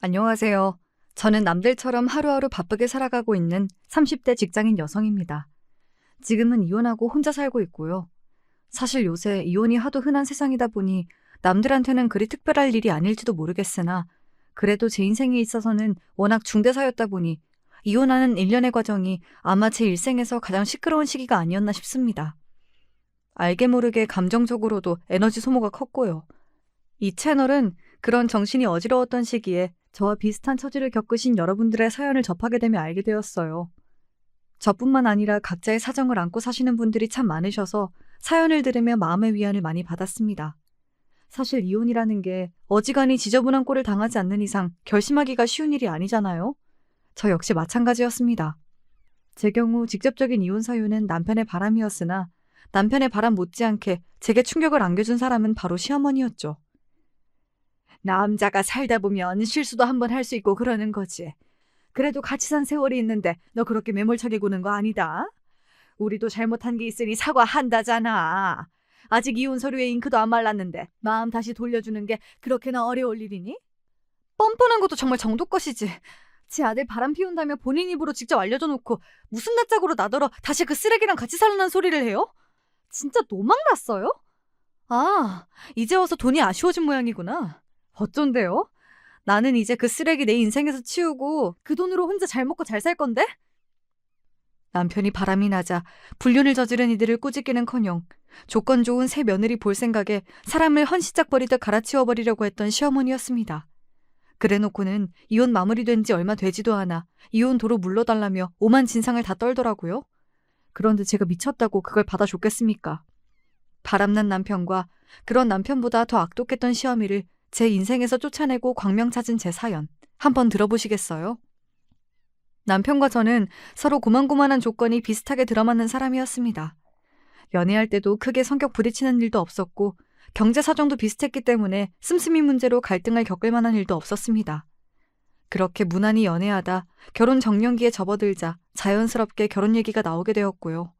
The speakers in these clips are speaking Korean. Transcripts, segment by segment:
안녕하세요. 저는 남들처럼 하루하루 바쁘게 살아가고 있는 30대 직장인 여성입니다. 지금은 이혼하고 혼자 살고 있고요. 사실 요새 이혼이 하도 흔한 세상이다 보니 남들한테는 그리 특별할 일이 아닐지도 모르겠으나 그래도 제 인생에 있어서는 워낙 중대사였다 보니 이혼하는 일련의 과정이 아마 제 일생에서 가장 시끄러운 시기가 아니었나 싶습니다. 알게 모르게 감정적으로도 에너지 소모가 컸고요. 이 채널은 그런 정신이 어지러웠던 시기에 저와 비슷한 처지를 겪으신 여러분들의 사연을 접하게 되며 알게 되었어요. 저뿐만 아니라 각자의 사정을 안고 사시는 분들이 참 많으셔서 사연을 들으며 마음의 위안을 많이 받았습니다. 사실 이혼이라는 게 어지간히 지저분한 꼴을 당하지 않는 이상 결심하기가 쉬운 일이 아니잖아요. 저 역시 마찬가지였습니다. 제 경우 직접적인 이혼 사유는 남편의 바람이었으나 남편의 바람 못지않게 제게 충격을 안겨준 사람은 바로 시어머니였죠. 남자가 살다 보면 실수도 한번 할 수 있고 그러는 거지. 그래도 같이 산 세월이 있는데 너 그렇게 매몰차게 구는 거 아니다. 우리도 잘못한 게 있으니 사과한다잖아. 아직 이혼 서류에 잉크도 안 말랐는데 마음 다시 돌려주는 게 그렇게나 어려울 일이니? 뻔뻔한 것도 정말 정도 것이지. 제 아들 바람 피운다며 본인 입으로 직접 알려줘 놓고 무슨 낯짝으로 나더러 다시 그 쓰레기랑 같이 살라는 소리를 해요? 진짜 노망났어요? 아, 이제 와서 돈이 아쉬워진 모양이구나. 어쩐데요? 나는 이제 그 쓰레기 내 인생에서 치우고 그 돈으로 혼자 잘 먹고 잘 살 건데? 남편이 바람이 나자 불륜을 저지른 이들을 꾸짖기는커녕 조건 좋은 새 며느리 볼 생각에 사람을 헌시짝 버리듯 갈아치워버리려고 했던 시어머니였습니다. 그래놓고는 이혼 마무리된 지 얼마 되지도 않아 이혼 도로 물러달라며 오만 진상을 다 떨더라고요. 그런데 제가 미쳤다고 그걸 받아줬겠습니까? 바람난 남편과 그런 남편보다 더 악독했던 시어미를 제 인생에서 쫓아내고 광명 찾은 제 사연 한번 들어보시겠어요? 남편과 저는 서로 고만고만한 조건이 비슷하게 들어맞는 사람이었습니다. 연애할 때도 크게 성격 부딪히는 일도 없었고 경제 사정도 비슷했기 때문에 씀씀이 문제로 갈등을 겪을 만한 일도 없었습니다. 그렇게 무난히 연애하다 결혼 정년기에 접어들자 자연스럽게 결혼 얘기가 나오게 되었고요.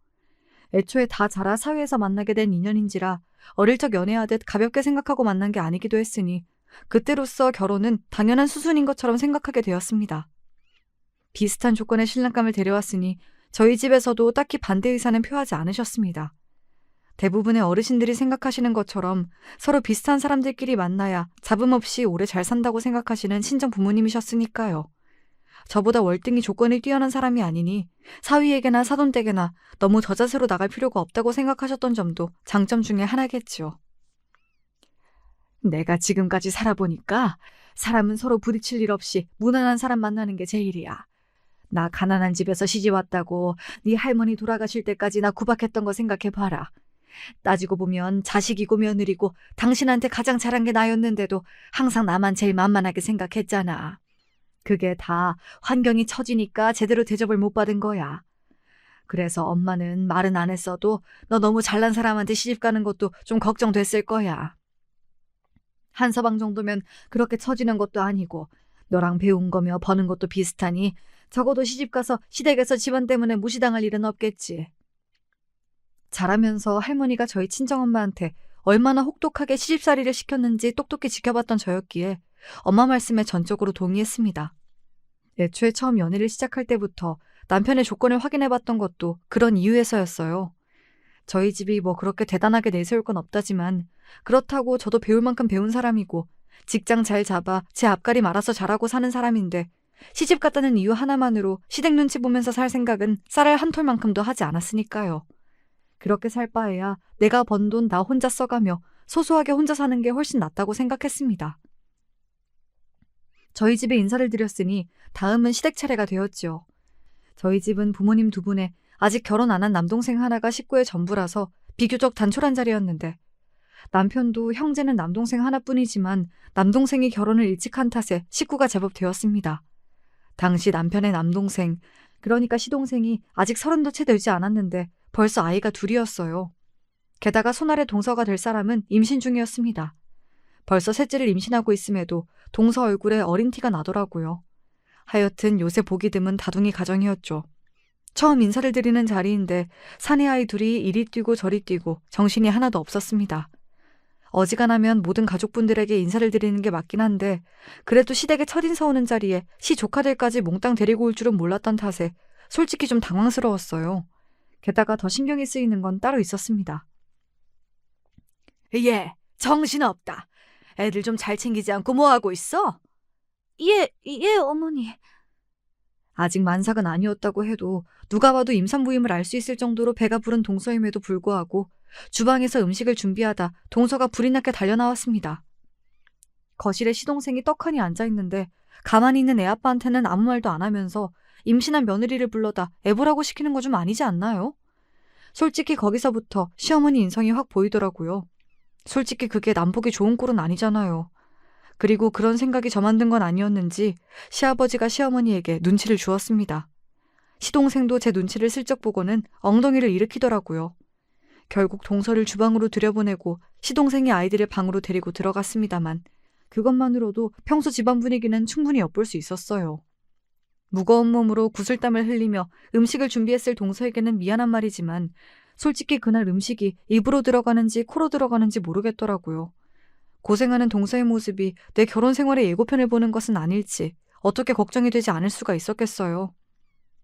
애초에 다 자라 사회에서 만나게 된 인연인지라 어릴 적 연애하듯 가볍게 생각하고 만난 게 아니기도 했으니 그때로서 결혼은 당연한 수순인 것처럼 생각하게 되었습니다. 비슷한 조건의 신랑감을 데려왔으니 저희 집에서도 딱히 반대 의사는 표하지 않으셨습니다. 대부분의 어르신들이 생각하시는 것처럼 서로 비슷한 사람들끼리 만나야 잡음 없이 오래 잘 산다고 생각하시는 친정 부모님이셨으니까요. 저보다 월등히 조건이 뛰어난 사람이 아니니 사위에게나 사돈댁에나 너무 저자세로 나갈 필요가 없다고 생각하셨던 점도 장점 중에 하나겠죠. 내가 지금까지 살아보니까 사람은 서로 부딪힐 일 없이 무난한 사람 만나는 게 제일이야. 나 가난한 집에서 시집 왔다고 네 할머니 돌아가실 때까지 나 구박했던 거 생각해봐라. 따지고 보면 자식이고 며느리고 당신한테 가장 잘한 게 나였는데도 항상 나만 제일 만만하게 생각했잖아. 그게 다 환경이 처지니까 제대로 대접을 못 받은 거야. 그래서 엄마는 말은 안 했어도 너 너무 잘난 사람한테 시집 가는 것도 좀 걱정됐을 거야. 한 서방 정도면 그렇게 처지는 것도 아니고 너랑 배운 거며 버는 것도 비슷하니 적어도 시집 가서 시댁에서 집안 때문에 무시당할 일은 없겠지. 자라면서 할머니가 저희 친정엄마한테 얼마나 혹독하게 시집살이를 시켰는지 똑똑히 지켜봤던 저였기에 엄마 말씀에 전적으로 동의했습니다. 애초에 처음 연애를 시작할 때부터 남편의 조건을 확인해봤던 것도 그런 이유에서였어요. 저희 집이 뭐 그렇게 대단하게 내세울 건 없다지만 그렇다고 저도 배울 만큼 배운 사람이고 직장 잘 잡아 제 앞가림 알아서 잘하고 사는 사람인데 시집 갔다는 이유 하나만으로 시댁 눈치 보면서 살 생각은 쌀알 한 톨만큼도 하지 않았으니까요. 그렇게 살 바에야 내가 번 돈 나 혼자 써가며 소소하게 혼자 사는 게 훨씬 낫다고 생각했습니다. 저희 집에 인사를 드렸으니 다음은 시댁 차례가 되었죠. 저희 집은 부모님 두 분에 아직 결혼 안 한 남동생 하나가 식구의 전부라서 비교적 단촐한 자리였는데 남편도 형제는 남동생 하나뿐이지만 남동생이 결혼을 일찍 한 탓에 식구가 제법 되었습니다. 당시 남편의 남동생, 그러니까 시동생이 아직 30도 채 되지 않았는데 벌써 아이가 둘이었어요. 게다가 손아래 동서가 될 사람은 임신 중이었습니다. 벌써 셋째를 임신하고 있음에도 동서 얼굴에 어린 티가 나더라고요. 하여튼 요새 보기 드문 다둥이 가정이었죠. 처음 인사를 드리는 자리인데 사내 아이 둘이 이리 뛰고 저리 뛰고 정신이 하나도 없었습니다. 어지간하면 모든 가족분들에게 인사를 드리는 게 맞긴 한데 그래도 시댁에 첫인사 오는 자리에 시 조카들까지 몽땅 데리고 올 줄은 몰랐던 탓에 솔직히 좀 당황스러웠어요. 게다가 더 신경이 쓰이는 건 따로 있었습니다. 얘, 정신없다. 애들 좀 잘 챙기지 않고 뭐 하고 있어? 예, 어머니. 아직 만삭은 아니었다고 해도 누가 봐도 임산부임을 알 수 있을 정도로 배가 부른 동서임에도 불구하고 주방에서 음식을 준비하다 동서가 불이 나게 달려나왔습니다. 거실에 시동생이 떡하니 앉아있는데 가만히 있는 애아빠한테는 아무 말도 안 하면서 임신한 며느리를 불러다 애보라고 시키는 거 좀 아니지 않나요? 솔직히 거기서부터 시어머니 인성이 확 보이더라고요. 솔직히 그게 남보기 좋은 꼴은 아니잖아요. 그리고 그런 생각이 저만 든 건 아니었는지 시아버지가 시어머니에게 눈치를 주었습니다. 시동생도 제 눈치를 슬쩍 보고는 엉덩이를 일으키더라고요. 결국 동서를 주방으로 들여보내고 시동생이 아이들을 방으로 데리고 들어갔습니다만 그것만으로도 평소 집안 분위기는 충분히 엿볼 수 있었어요. 무거운 몸으로 구슬땀을 흘리며 음식을 준비했을 동서에게는 미안한 말이지만 솔직히 그날 음식이 입으로 들어가는지 코로 들어가는지 모르겠더라고요. 고생하는 동서의 모습이 내 결혼 생활의 예고편을 보는 것은 아닐지 어떻게 걱정이 되지 않을 수가 있었겠어요.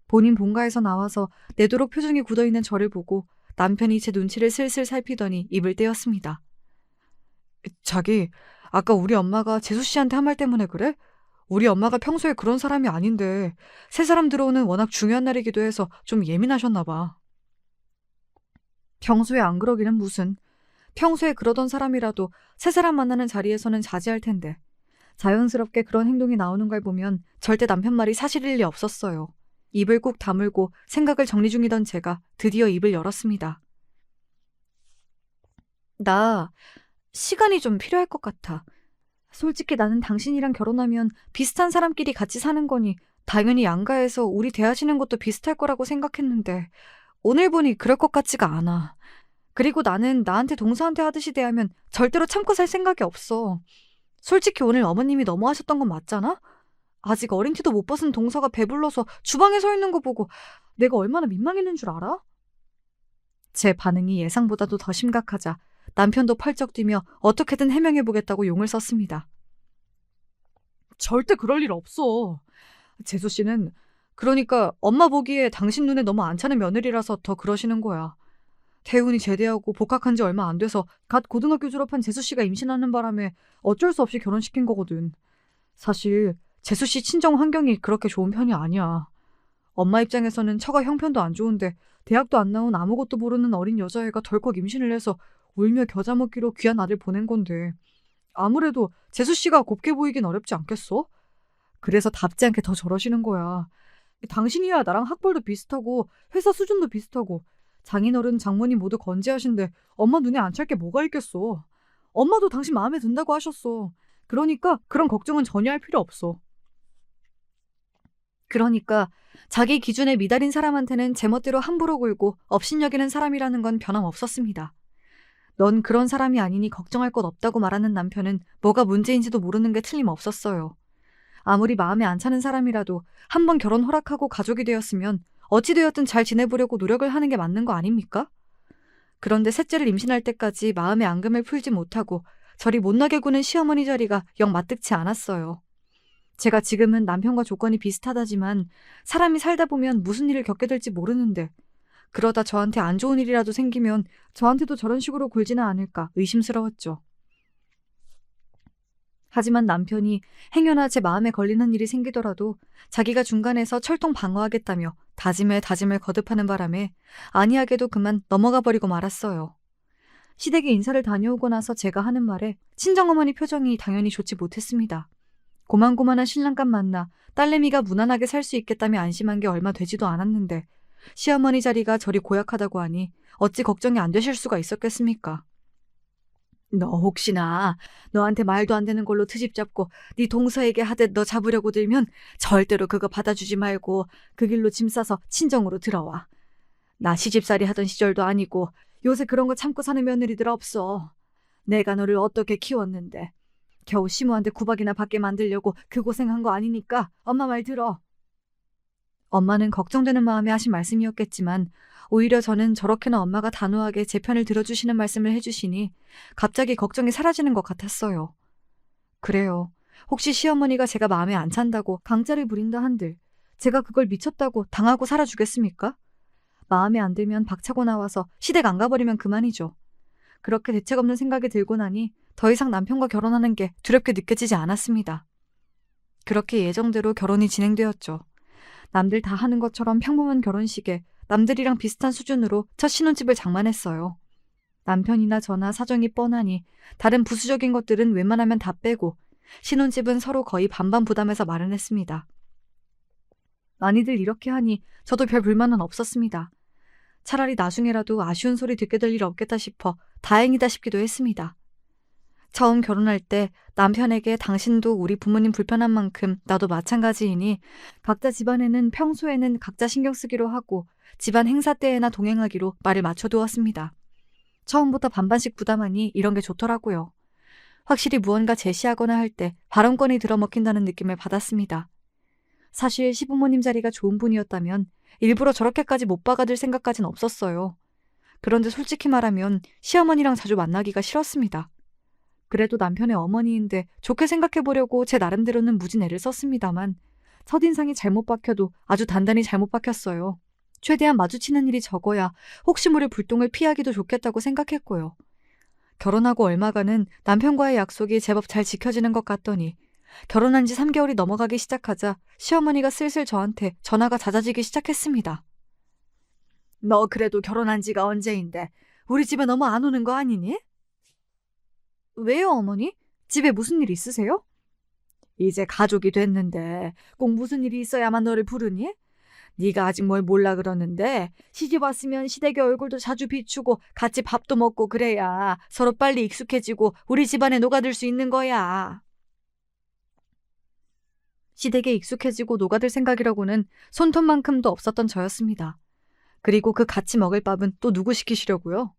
본인 본가에서 나와서 내도록 표정이 굳어있는 저를 보고 남편이 제 눈치를 슬슬 살피더니 입을 떼었습니다. 자기, 아까 우리 엄마가 재수 씨한테 한 말 때문에 그래? 우리 엄마가 평소에 그런 사람이 아닌데 새 사람 들어오는 워낙 중요한 날이기도 해서 좀 예민하셨나 봐. 평소에 안 그러기는 무슨. 평소에 그러던 사람이라도 새 사람 만나는 자리에서는 자제할 텐데 자연스럽게 그런 행동이 나오는 걸 보면 절대 남편 말이 사실일 리 없었어요. 입을 꾹 다물고 생각을 정리 중이던 제가 드디어 입을 열었습니다. 나 시간이 좀 필요할 것 같아. 솔직히 나는 당신이랑 결혼하면 비슷한 사람끼리 같이 사는 거니 당연히 양가에서 우리 대하시는 것도 비슷할 거라고 생각했는데 오늘 보니 그럴 것 같지가 않아. 그리고 나는 나한테 동서한테 하듯이 대하면 절대로 참고 살 생각이 없어. 솔직히 오늘 어머님이 너무하셨던 건 맞잖아? 아직 어린 티도 못 벗은 동서가 배불러서 주방에 서 있는 거 보고 내가 얼마나 민망했는 줄 알아? 제 반응이 예상보다도 더 심각하자 남편도 펄쩍 뛰며 어떻게든 해명해보겠다고 용을 썼습니다. 절대 그럴 일 없어. 재수 씨는 그러니까 엄마 보기에 당신 눈에 너무 안 차는 며느리라서 더 그러시는 거야. 태훈이 제대하고 복학한 지 얼마 안 돼서 갓 고등학교 졸업한 재수 씨가 임신하는 바람에 어쩔 수 없이 결혼시킨 거거든. 사실 재수 씨 친정 환경이 그렇게 좋은 편이 아니야. 엄마 입장에서는 처가 형편도 안 좋은데 대학도 안 나온 아무것도 모르는 어린 여자애가 덜컥 임신을 해서 울며 겨자 먹기로 귀한 아들 보낸 건데 아무래도 재수 씨가 곱게 보이긴 어렵지 않겠어? 그래서 답지 않게 더 저러시는 거야. 당신이야 나랑 학벌도 비슷하고 회사 수준도 비슷하고 장인어른 장모님 모두 건재하신데 엄마 눈에 안 찰 게 뭐가 있겠어. 엄마도 당신 마음에 든다고 하셨어. 그러니까 그런 걱정은 전혀 할 필요 없어. 그러니까 자기 기준에 미달인 사람한테는 제멋대로 함부로 굴고 업신여기는 사람이라는 건 변함없었습니다. 넌 그런 사람이 아니니 걱정할 것 없다고 말하는 남편은 뭐가 문제인지도 모르는 게 틀림없었어요. 아무리 마음에 안 차는 사람이라도 한번 결혼 허락하고 가족이 되었으면 어찌되었든 잘 지내보려고 노력을 하는 게 맞는 거 아닙니까? 그런데 셋째를 임신할 때까지 마음의 앙금을 풀지 못하고 저리 못나게 구는 시어머니 자리가 영 마뜩치 않았어요. 제가 지금은 남편과 조건이 비슷하다지만 사람이 살다 보면 무슨 일을 겪게 될지 모르는데 그러다 저한테 안 좋은 일이라도 생기면 저한테도 저런 식으로 굴지는 않을까 의심스러웠죠. 하지만 남편이 행여나 제 마음에 걸리는 일이 생기더라도 자기가 중간에서 철통 방어하겠다며 다짐에 다짐을 거듭하는 바람에 안이하게도 그만 넘어가 버리고 말았어요. 시댁에 인사를 다녀오고 나서 제가 하는 말에 친정어머니 표정이 당연히 좋지 못했습니다. 고만고만한 신랑감 만나 딸내미가 무난하게 살 수 있겠다며 안심한 게 얼마 되지도 않았는데 시어머니 자리가 저리 고약하다고 하니 어찌 걱정이 안 되실 수가 있었겠습니까? 너 혹시나 너한테 말도 안 되는 걸로 트집 잡고 네 동서에게 하듯 너 잡으려고 들면 절대로 그거 받아주지 말고 그 길로 짐 싸서 친정으로 들어와. 나 시집살이 하던 시절도 아니고 요새 그런 거 참고 사는 며느리들 없어. 내가 너를 어떻게 키웠는데 겨우 시모한테 구박이나 받게 만들려고 그 고생한 거 아니니까 엄마 말 들어. 엄마는 걱정되는 마음에 하신 말씀이었겠지만 오히려 저는 저렇게나 엄마가 단호하게 제 편을 들어주시는 말씀을 해주시니 갑자기 걱정이 사라지는 것 같았어요. 그래요. 혹시 시어머니가 제가 마음에 안 찬다고 강짜를 부린다 한들 제가 그걸 미쳤다고 당하고 살아주겠습니까? 마음에 안 들면 박차고 나와서 시댁 안 가버리면 그만이죠. 그렇게 대책 없는 생각이 들고 나니 더 이상 남편과 결혼하는 게 두렵게 느껴지지 않았습니다. 그렇게 예정대로 결혼이 진행되었죠. 남들 다 하는 것처럼 평범한 결혼식에 남들이랑 비슷한 수준으로 첫 신혼집을 장만했어요. 남편이나 저나 사정이 뻔하니 다른 부수적인 것들은 웬만하면 다 빼고 신혼집은 서로 거의 반반 부담해서 마련했습니다. 많이들 이렇게 하니 저도 별 불만은 없었습니다. 차라리 나중에라도 아쉬운 소리 듣게 될 일 없겠다 싶어 다행이다 싶기도 했습니다. 처음 결혼할 때 남편에게 당신도 우리 부모님 불편한 만큼 나도 마찬가지이니 각자 집안에는 평소에는 각자 신경 쓰기로 하고 집안 행사 때에나 동행하기로 말을 맞춰두었습니다. 처음부터 반반씩 부담하니 이런 게 좋더라고요. 확실히 무언가 제시하거나 할 때 발언권이 들어먹힌다는 느낌을 받았습니다. 사실 시부모님 자리가 좋은 분이었다면 일부러 저렇게까지 못 박아둘 생각까진 없었어요. 그런데 솔직히 말하면 시어머니랑 자주 만나기가 싫었습니다. 그래도 남편의 어머니인데 좋게 생각해보려고 제 나름대로는 무진 애를 썼습니다만 첫인상이 잘못 박혀도 아주 단단히 잘못 박혔어요. 최대한 마주치는 일이 적어야 혹시 모를 불똥을 피하기도 좋겠다고 생각했고요. 결혼하고 얼마간은 남편과의 약속이 제법 잘 지켜지는 것 같더니 결혼한 지 3개월이 넘어가기 시작하자 시어머니가 슬슬 저한테 전화가 잦아지기 시작했습니다. 너 그래도 결혼한 지가 언제인데 우리 집에 너무 안 오는 거 아니니? 왜요, 어머니? 집에 무슨 일 있으세요? 이제 가족이 됐는데 꼭 무슨 일이 있어야만 너를 부르니? 네가 아직 뭘 몰라 그러는데 시집 왔으면 시댁의 얼굴도 자주 비추고 같이 밥도 먹고 그래야 서로 빨리 익숙해지고 우리 집안에 녹아들 수 있는 거야. 시댁에 익숙해지고 녹아들 생각이라고는 손톱만큼도 없었던 저였습니다. 그리고 그 같이 먹을 밥은 또 누구 시키시려고요?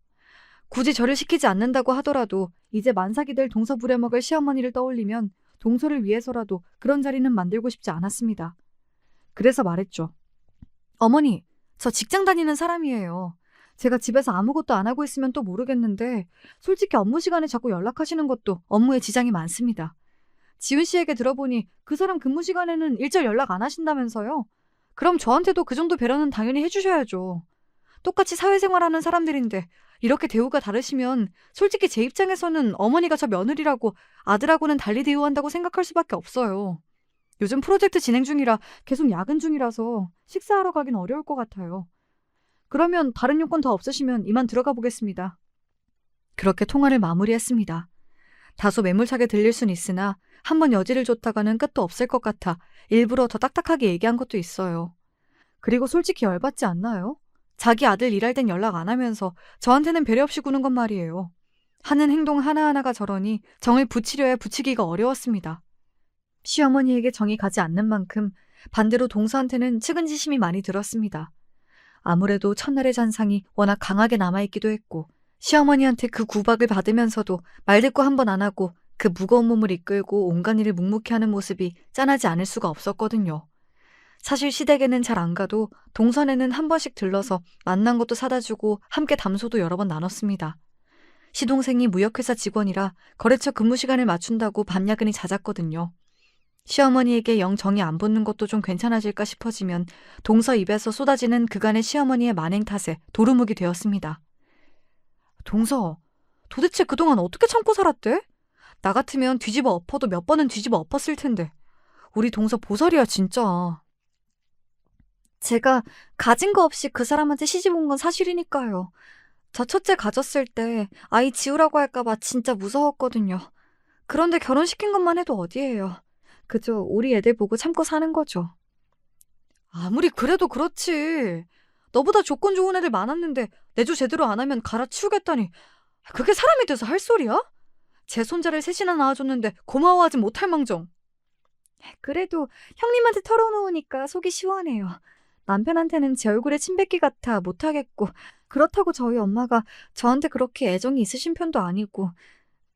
굳이 저를 시키지 않는다고 하더라도 이제 만삭이 될 동서 부려먹을 시어머니를 떠올리면 동서를 위해서라도 그런 자리는 만들고 싶지 않았습니다. 그래서 말했죠. 어머니, 저 직장 다니는 사람이에요. 제가 집에서 아무것도 안 하고 있으면 또 모르겠는데 솔직히 업무 시간에 자꾸 연락하시는 것도 업무에 지장이 많습니다. 지훈 씨에게 들어보니 그 사람 근무 시간에는 일절 연락 안 하신다면서요? 그럼 저한테도 그 정도 배려는 당연히 해주셔야죠. 똑같이 사회생활하는 사람들인데 이렇게 대우가 다르시면 솔직히 제 입장에서는 어머니가 저 며느리라고 아들하고는 달리 대우한다고 생각할 수밖에 없어요. 요즘 프로젝트 진행 중이라 계속 야근 중이라서 식사하러 가긴 어려울 것 같아요. 그러면 다른 요건 더 없으시면 이만 들어가 보겠습니다. 그렇게 통화를 마무리했습니다. 다소 매몰차게 들릴 순 있으나 한번 여지를 줬다가는 끝도 없을 것 같아 일부러 더 딱딱하게 얘기한 것도 있어요. 그리고 솔직히 열받지 않나요? 자기 아들 일할 땐 연락 안 하면서 저한테는 배려 없이 구는 건 말이에요. 하는 행동 하나하나가 저러니 정을 붙이려야 붙이기가 어려웠습니다. 시어머니에게 정이 가지 않는 만큼 반대로 동서한테는 측은지심이 많이 들었습니다. 아무래도 첫날의 잔상이 워낙 강하게 남아있기도 했고 시어머니한테 그 구박을 받으면서도 말대꾸 한 번 안 하고 그 무거운 몸을 이끌고 온갖 일을 묵묵히 하는 모습이 짠하지 않을 수가 없었거든요. 사실 시댁에는 잘 안 가도 동선에는 한 번씩 들러서 만난 것도 사다 주고 함께 담소도 여러 번 나눴습니다. 시동생이 무역회사 직원이라 거래처 근무 시간을 맞춘다고 밤 야근이 잦았거든요. 시어머니에게 영 정이 안 붙는 것도 좀 괜찮아질까 싶어지면 동서 입에서 쏟아지는 그간의 시어머니의 만행 탓에 도루묵이 되었습니다. 동서, 도대체 그동안 어떻게 참고 살았대? 나 같으면 뒤집어 엎어도 몇 번은 뒤집어 엎었을 텐데. 우리 동서 보살이야 진짜. 제가 가진 거 없이 그 사람한테 시집 온 건 사실이니까요. 저 첫째 가졌을 때 아이 지우라고 할까봐 진짜 무서웠거든요. 그런데 결혼시킨 것만 해도 어디예요. 그저 우리 애들 보고 참고 사는 거죠. 아무리 그래도 그렇지. 너보다 조건 좋은 애들 많았는데 내조 제대로 안 하면 갈아치우겠다니. 그게 사람이 돼서 할 소리야? 제 손자를 셋이나 낳아줬는데 고마워하지 못할 망정. 그래도 형님한테 털어놓으니까 속이 시원해요. 남편한테는 제 얼굴에 침 뱉기 같아 못하겠고 그렇다고 저희 엄마가 저한테 그렇게 애정이 있으신 편도 아니고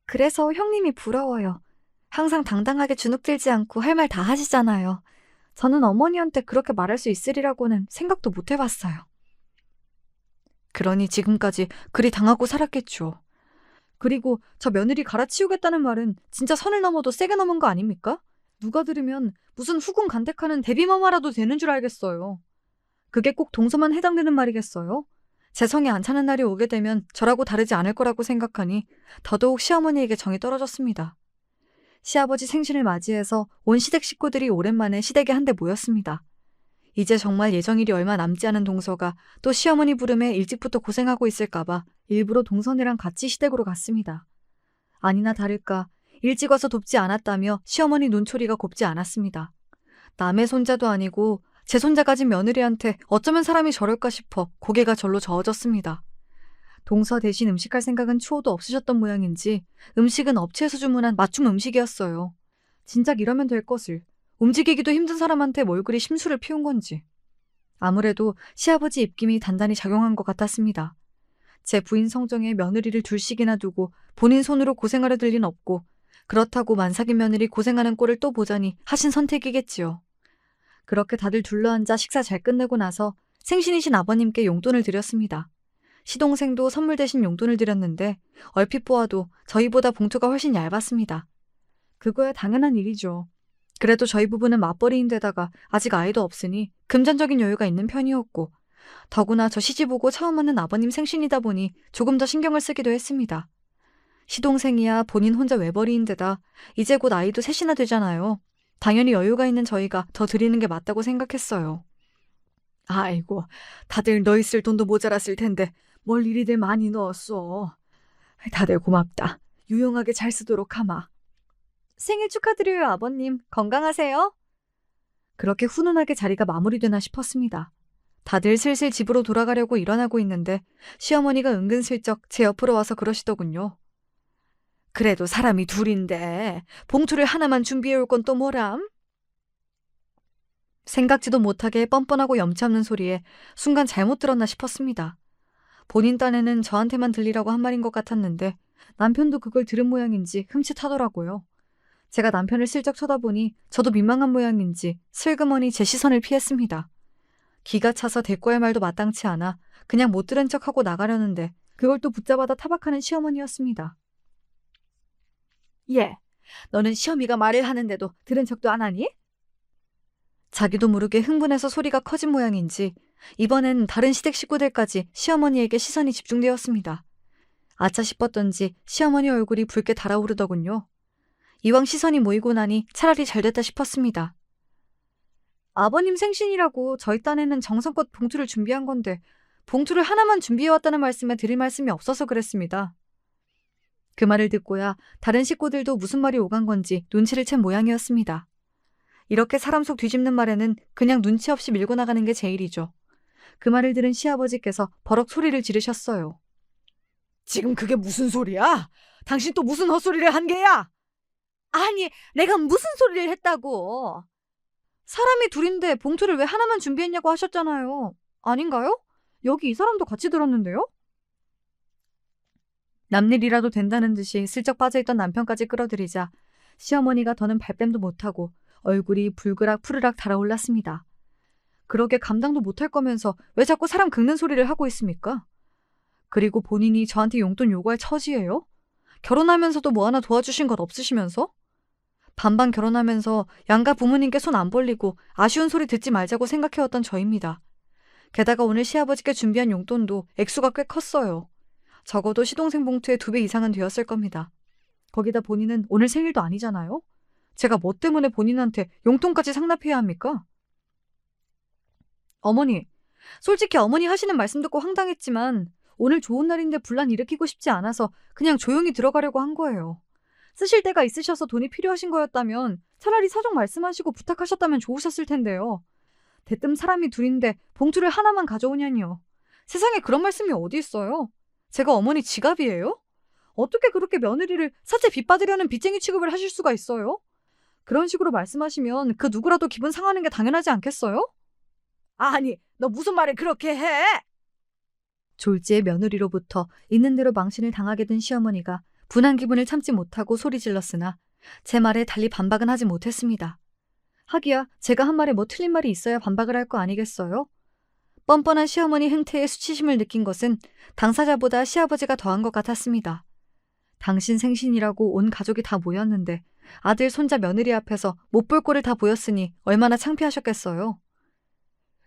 그래서 형님이 부러워요. 항상 당당하게 주눅들지 않고 할 말 다 하시잖아요. 저는 어머니한테 그렇게 말할 수 있으리라고는 생각도 못 해봤어요. 그러니 지금까지 그리 당하고 살았겠죠. 그리고 저 며느리 갈아치우겠다는 말은 진짜 선을 넘어도 세게 넘은 거 아닙니까? 누가 들으면 무슨 후궁 간택하는 데뷔마마라도 되는 줄 알겠어요. 그게 꼭 동서만 해당되는 말이겠어요? 제 성에 안 차는 날이 오게 되면 저라고 다르지 않을 거라고 생각하니 더더욱 시어머니에게 정이 떨어졌습니다. 시아버지 생신을 맞이해서 온 시댁 식구들이 오랜만에 시댁에 한데 모였습니다. 이제 정말 예정일이 얼마 남지 않은 동서가 또 시어머니 부름에 일찍부터 고생하고 있을까봐 일부러 동선이랑 같이 시댁으로 갔습니다. 아니나 다를까 일찍 와서 돕지 않았다며 시어머니 눈초리가 곱지 않았습니다. 남의 손자도 아니고 제 손자 가진 며느리한테 어쩌면 사람이 저럴까 싶어 고개가 절로 저어졌습니다. 동서 대신 음식할 생각은 추호도 없으셨던 모양인지 음식은 업체에서 주문한 맞춤 음식이었어요. 진작 이러면 될 것을 움직이기도 힘든 사람한테 뭘 그리 심술을 피운 건지. 아무래도 시아버지 입김이 단단히 작용한 것 같았습니다. 제 부인 성정에 며느리를 둘씩이나 두고 본인 손으로 고생하려 들 리는 없고 그렇다고 만삭인 며느리 고생하는 꼴을 또 보자니 하신 선택이겠지요. 그렇게 다들 둘러앉아 식사 잘 끝내고 나서 생신이신 아버님께 용돈을 드렸습니다. 시동생도 선물 대신 용돈을 드렸는데 얼핏 보아도 저희보다 봉투가 훨씬 얇았습니다. 그거야 당연한 일이죠. 그래도 저희 부부는 맞벌이인데다가 아직 아이도 없으니 금전적인 여유가 있는 편이었고 더구나 저 시집 오고 처음 하는 아버님 생신이다 보니 조금 더 신경을 쓰기도 했습니다. 시동생이야 본인 혼자 외벌이인데다 이제 곧 아이도 셋이나 되잖아요. 당연히 여유가 있는 저희가 더 드리는 게 맞다고 생각했어요. 아이고, 다들 너 있을 돈도 모자랐을 텐데 뭘 이리들 많이 넣었어. 다들 고맙다. 유용하게 잘 쓰도록 하마. 생일 축하드려요, 아버님. 건강하세요. 그렇게 훈훈하게 자리가 마무리되나 싶었습니다. 다들 슬슬 집으로 돌아가려고 일어나고 있는데 시어머니가 은근슬쩍 제 옆으로 와서 그러시더군요. 그래도 사람이 둘인데 봉투를 하나만 준비해 올 건 또 뭐람? 생각지도 못하게 뻔뻔하고 염치 없는 소리에 순간 잘못 들었나 싶었습니다. 본인 딴에는 저한테만 들리라고 한 말인 것 같았는데 남편도 그걸 들은 모양인지 흠칫하더라고요. 제가 남편을 슬쩍 쳐다보니 저도 민망한 모양인지 슬그머니 제 시선을 피했습니다. 기가 차서 대꾸할 말도 마땅치 않아 그냥 못 들은 척하고 나가려는데 그걸 또 붙잡아다 타박하는 시어머니였습니다. 예, 너는 시어미가 말을 하는데도 들은 척도 안 하니? 자기도 모르게 흥분해서 소리가 커진 모양인지 이번엔 다른 시댁 식구들까지 시어머니에게 시선이 집중되었습니다. 아차 싶었던지 시어머니 얼굴이 붉게 달아오르더군요. 이왕 시선이 모이고 나니 차라리 잘됐다 싶었습니다. 아버님 생신이라고 저희 딴에는 정성껏 봉투를 준비한 건데 봉투를 하나만 준비해왔다는 말씀에 드릴 말씀이 없어서 그랬습니다. 그 말을 듣고야 다른 식구들도 무슨 말이 오간 건지 눈치를 챈 모양이었습니다. 이렇게 사람 속 뒤집는 말에는 그냥 눈치 없이 밀고 나가는 게 제일이죠. 그 말을 들은 시아버지께서 버럭 소리를 지르셨어요. 지금 그게 무슨 소리야? 당신 또 무슨 헛소리를 한 게야? 아니, 내가 무슨 소리를 했다고. 사람이 둘인데 봉투를 왜 하나만 준비했냐고 하셨잖아요. 아닌가요? 여기 이 사람도 같이 들었는데요? 남일이라도 된다는 듯이 슬쩍 빠져있던 남편까지 끌어들이자 시어머니가 더는 발뺌도 못하고 얼굴이 불그락 푸르락 달아올랐습니다. 그러게 감당도 못할 거면서 왜 자꾸 사람 긁는 소리를 하고 있습니까? 그리고 본인이 저한테 용돈 요구할 처지예요? 결혼하면서도 뭐 하나 도와주신 것 없으시면서? 반반 결혼하면서 양가 부모님께 손 안 벌리고 아쉬운 소리 듣지 말자고 생각해왔던 저입니다. 게다가 오늘 시아버지께 준비한 용돈도 액수가 꽤 컸어요. 적어도 시동생 봉투의 2배 이상은 되었을 겁니다. 거기다 본인은 오늘 생일도 아니잖아요? 제가 뭐 때문에 본인한테 용돈까지 상납해야 합니까? 어머니, 솔직히 어머니 하시는 말씀 듣고 황당했지만 오늘 좋은 날인데 분란 일으키고 싶지 않아서 그냥 조용히 들어가려고 한 거예요. 쓰실 데가 있으셔서 돈이 필요하신 거였다면 차라리 사정 말씀하시고 부탁하셨다면 좋으셨을 텐데요. 대뜸 사람이 둘인데 봉투를 하나만 가져오냐니요. 세상에 그런 말씀이 어디 있어요? 제가 어머니 지갑이에요? 어떻게 그렇게 며느리를 사채 빚 받으려는 빚쟁이 취급을 하실 수가 있어요? 그런 식으로 말씀하시면 그 누구라도 기분 상하는 게 당연하지 않겠어요? 아니, 너 무슨 말을 그렇게 해? 졸지의 며느리로부터 있는 대로 망신을 당하게 된 시어머니가 분한 기분을 참지 못하고 소리 질렀으나 제 말에 달리 반박은 하지 못했습니다. 하기야 제가 한 말에 뭐 틀린 말이 있어야 반박을 할 거 아니겠어요? 뻔뻔한 시어머니 행태에 수치심을 느낀 것은 당사자보다 시아버지가 더한 것 같았습니다. 당신 생신이라고 온 가족이 다 모였는데 아들, 손자, 며느리 앞에서 못 볼 꼴을 다 보였으니 얼마나 창피하셨겠어요.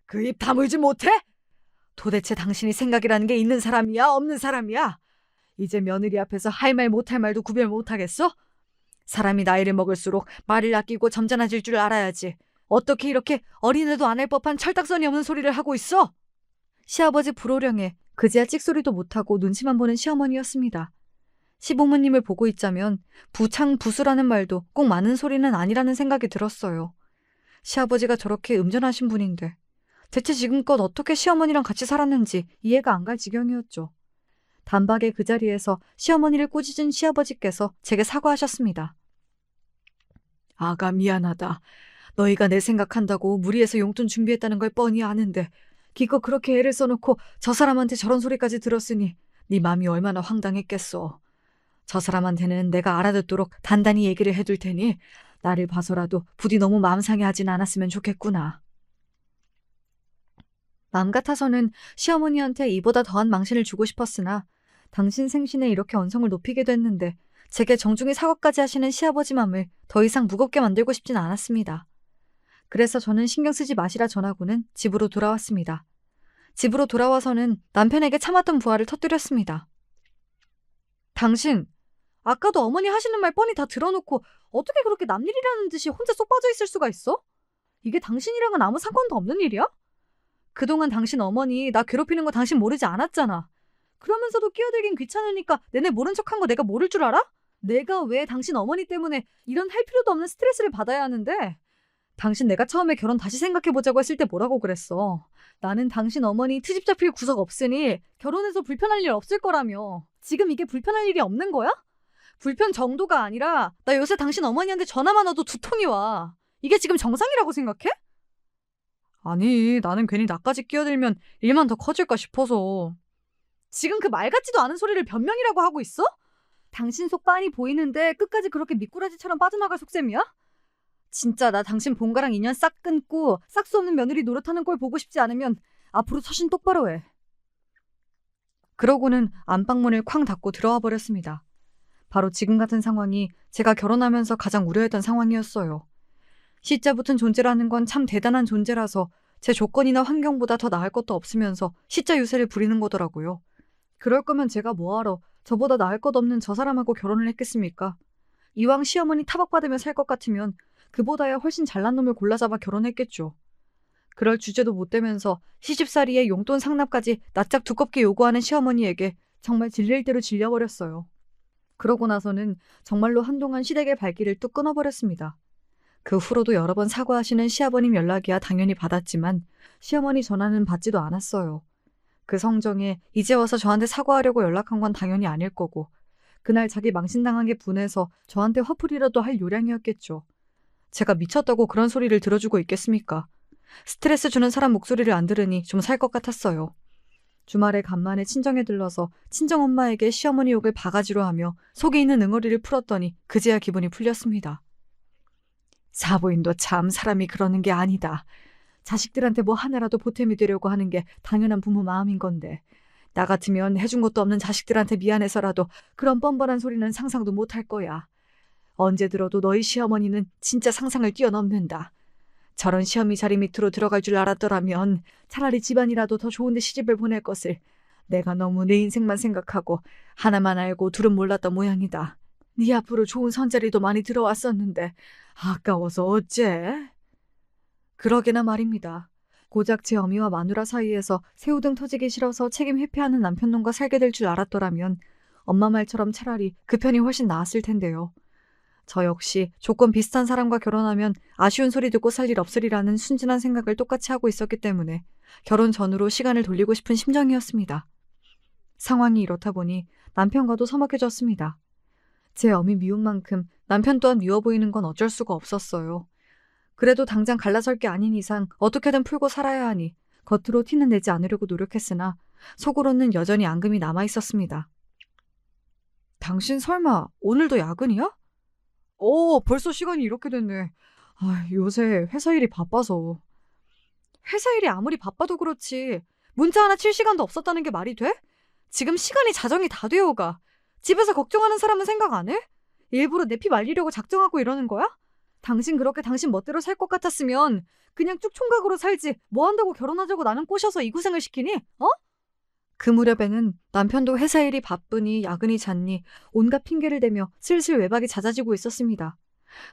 그 입 다물지 못해? 도대체 당신이 생각이라는 게 있는 사람이야, 없는 사람이야? 이제 며느리 앞에서 할 말 못할 말도 구별 못하겠어? 사람이 나이를 먹을수록 말을 아끼고 점잖아질 줄 알아야지. 어떻게 이렇게 어린애도 안 할 법한 철딱서니 없는 소리를 하고 있어? 시아버지 불호령에 그제야 찍소리도 못하고 눈치만 보는 시어머니였습니다. 시부모님을 보고 있자면 부창부수라는 말도 꼭 많은 소리는 아니라는 생각이 들었어요. 시아버지가 저렇게 음전하신 분인데 대체 지금껏 어떻게 시어머니랑 같이 살았는지 이해가 안 갈 지경이었죠. 단박에 그 자리에서 시어머니를 꾸짖은 시아버지께서 제게 사과하셨습니다. 아가 미안하다. 너희가 내 생각한다고 무리해서 용돈 준비했다는 걸 뻔히 아는데 기껏 그렇게 애를 써놓고 저 사람한테 저런 소리까지 들었으니 네 맘이 얼마나 황당했겠어. 저 사람한테는 내가 알아듣도록 단단히 얘기를 해둘 테니 나를 봐서라도 부디 너무 마음 상해하진 않았으면 좋겠구나. 마음 같아서는 시어머니한테 이보다 더한 망신을 주고 싶었으나 당신 생신에 이렇게 언성을 높이게 됐는데 제게 정중히 사과까지 하시는 시아버지 맘을 더 이상 무겁게 만들고 싶진 않았습니다. 그래서 저는 신경 쓰지 마시라 전하고는 집으로 돌아왔습니다. 집으로 돌아와서는 남편에게 참았던 부하를 터뜨렸습니다. 당신, 아까도 어머니 하시는 말 뻔히 다 들어놓고 어떻게 그렇게 남일이라는 듯이 혼자 쏙 빠져 있을 수가 있어? 이게 당신이랑은 아무 상관도 없는 일이야? 그동안 당신 어머니 나 괴롭히는 거 당신 모르지 않았잖아. 그러면서도 끼어들긴 귀찮으니까 내내 모른 척한 거 내가 모를 줄 알아? 내가 왜 당신 어머니 때문에 이런 할 필요도 없는 스트레스를 받아야 하는데? 당신 내가 처음에 결혼 다시 생각해보자고 했을 때 뭐라고 그랬어? 나는 당신 어머니 트집 잡힐 구석 없으니 결혼해서 불편할 일 없을 거라며. 지금 이게 불편할 일이 없는 거야? 불편 정도가 아니라 나 요새 당신 어머니한테 전화만 와도 두통이 와. 이게 지금 정상이라고 생각해? 아니, 나는 괜히 나까지 끼어들면 일만 더 커질까 싶어서. 지금 그 말 같지도 않은 소리를 변명이라고 하고 있어? 당신 속 빤히 보이는데 끝까지 그렇게 미꾸라지처럼 빠져나갈 속셈이야? 진짜 나 당신 본가랑 인연 싹 끊고 싹 수 없는 며느리 노릇하는 꼴 보고 싶지 않으면 앞으로 처신 똑바로 해. 그러고는 안방문을 쾅 닫고 들어와 버렸습니다. 바로 지금 같은 상황이 제가 결혼하면서 가장 우려했던 상황이었어요. 시자 붙은 존재라는 건 참 대단한 존재라서 제 조건이나 환경보다 더 나을 것도 없으면서 시자 유세를 부리는 거더라고요. 그럴 거면 제가 뭐하러 저보다 나을 것 없는 저 사람하고 결혼을 했겠습니까? 이왕 시어머니 타박받으며 살 것 같으면 그보다야 훨씬 잘난 놈을 골라잡아 결혼했겠죠. 그럴 주제도 못 되면서 시집살이에 용돈 상납까지 낯짝 두껍게 요구하는 시어머니에게 정말 질릴 대로 질려버렸어요. 그러고 나서는 정말로 한동안 시댁의 발길을 뚝 끊어버렸습니다. 그 후로도 여러 번 사과하시는 시아버님 연락이야 당연히 받았지만 시어머니 전화는 받지도 않았어요. 그 성정에 이제 와서 저한테 사과하려고 연락한 건 당연히 아닐 거고 그날 자기 망신당한 게 분해서 저한테 화풀이라도 할 요량이었겠죠. 제가 미쳤다고 그런 소리를 들어주고 있겠습니까? 스트레스 주는 사람 목소리를 안 들으니 좀 살 것 같았어요. 주말에 간만에 친정에 들러서 친정엄마에게 시어머니 욕을 바가지로 하며 속에 있는 응어리를 풀었더니 그제야 기분이 풀렸습니다. 사부인도 참 사람이 그러는 게 아니다. 자식들한테 뭐 하나라도 보탬이 되려고 하는 게 당연한 부모 마음인 건데 나 같으면 해준 것도 없는 자식들한테 미안해서라도 그런 뻔뻔한 소리는 상상도 못할 거야. 언제 들어도 너희 시어머니는 진짜 상상을 뛰어넘는다. 저런 시어미 자리 밑으로 들어갈 줄 알았더라면 차라리 집안이라도 더 좋은 데 시집을 보낼 것을 내가 너무 내 인생만 생각하고 하나만 알고 둘은 몰랐던 모양이다. 네 앞으로 좋은 선자리도 많이 들어왔었는데 아까워서 어째? 그러게나 말입니다. 고작 제 어미와 마누라 사이에서 새우등 터지기 싫어서 책임 회피하는 남편놈과 살게 될 줄 알았더라면 엄마 말처럼 차라리 그 편이 훨씬 나았을 텐데요. 저 역시 조건 비슷한 사람과 결혼하면 아쉬운 소리 듣고 살 일 없으리라는 순진한 생각을 똑같이 하고 있었기 때문에 결혼 전후로 시간을 돌리고 싶은 심정이었습니다. 상황이 이렇다 보니 남편과도 서먹해졌습니다. 제 어미 미운 만큼 남편 또한 미워 보이는 건 어쩔 수가 없었어요. 그래도 당장 갈라설 게 아닌 이상 어떻게든 풀고 살아야 하니 겉으로 티는 내지 않으려고 노력했으나 속으로는 여전히 앙금이 남아있었습니다. 당신 설마 오늘도 야근이야? 벌써 시간이 이렇게 됐네. 요새 회사 일이 바빠서. 회사 일이 아무리 바빠도 그렇지 문자 하나 칠 시간도 없었다는 게 말이 돼? 지금 시간이 자정이 다 되어가. 집에서 걱정하는 사람은 생각 안 해? 일부러 내 피 말리려고 작정하고 이러는 거야? 당신 그렇게 당신 멋대로 살 것 같았으면 그냥 쭉 총각으로 살지 뭐 한다고 결혼하자고 나는 꼬셔서 이 고생을 시키니? 어? 그 무렵에는 남편도 회사 일이 바쁘니 야근이 잦니 온갖 핑계를 대며 슬슬 외박이 잦아지고 있었습니다.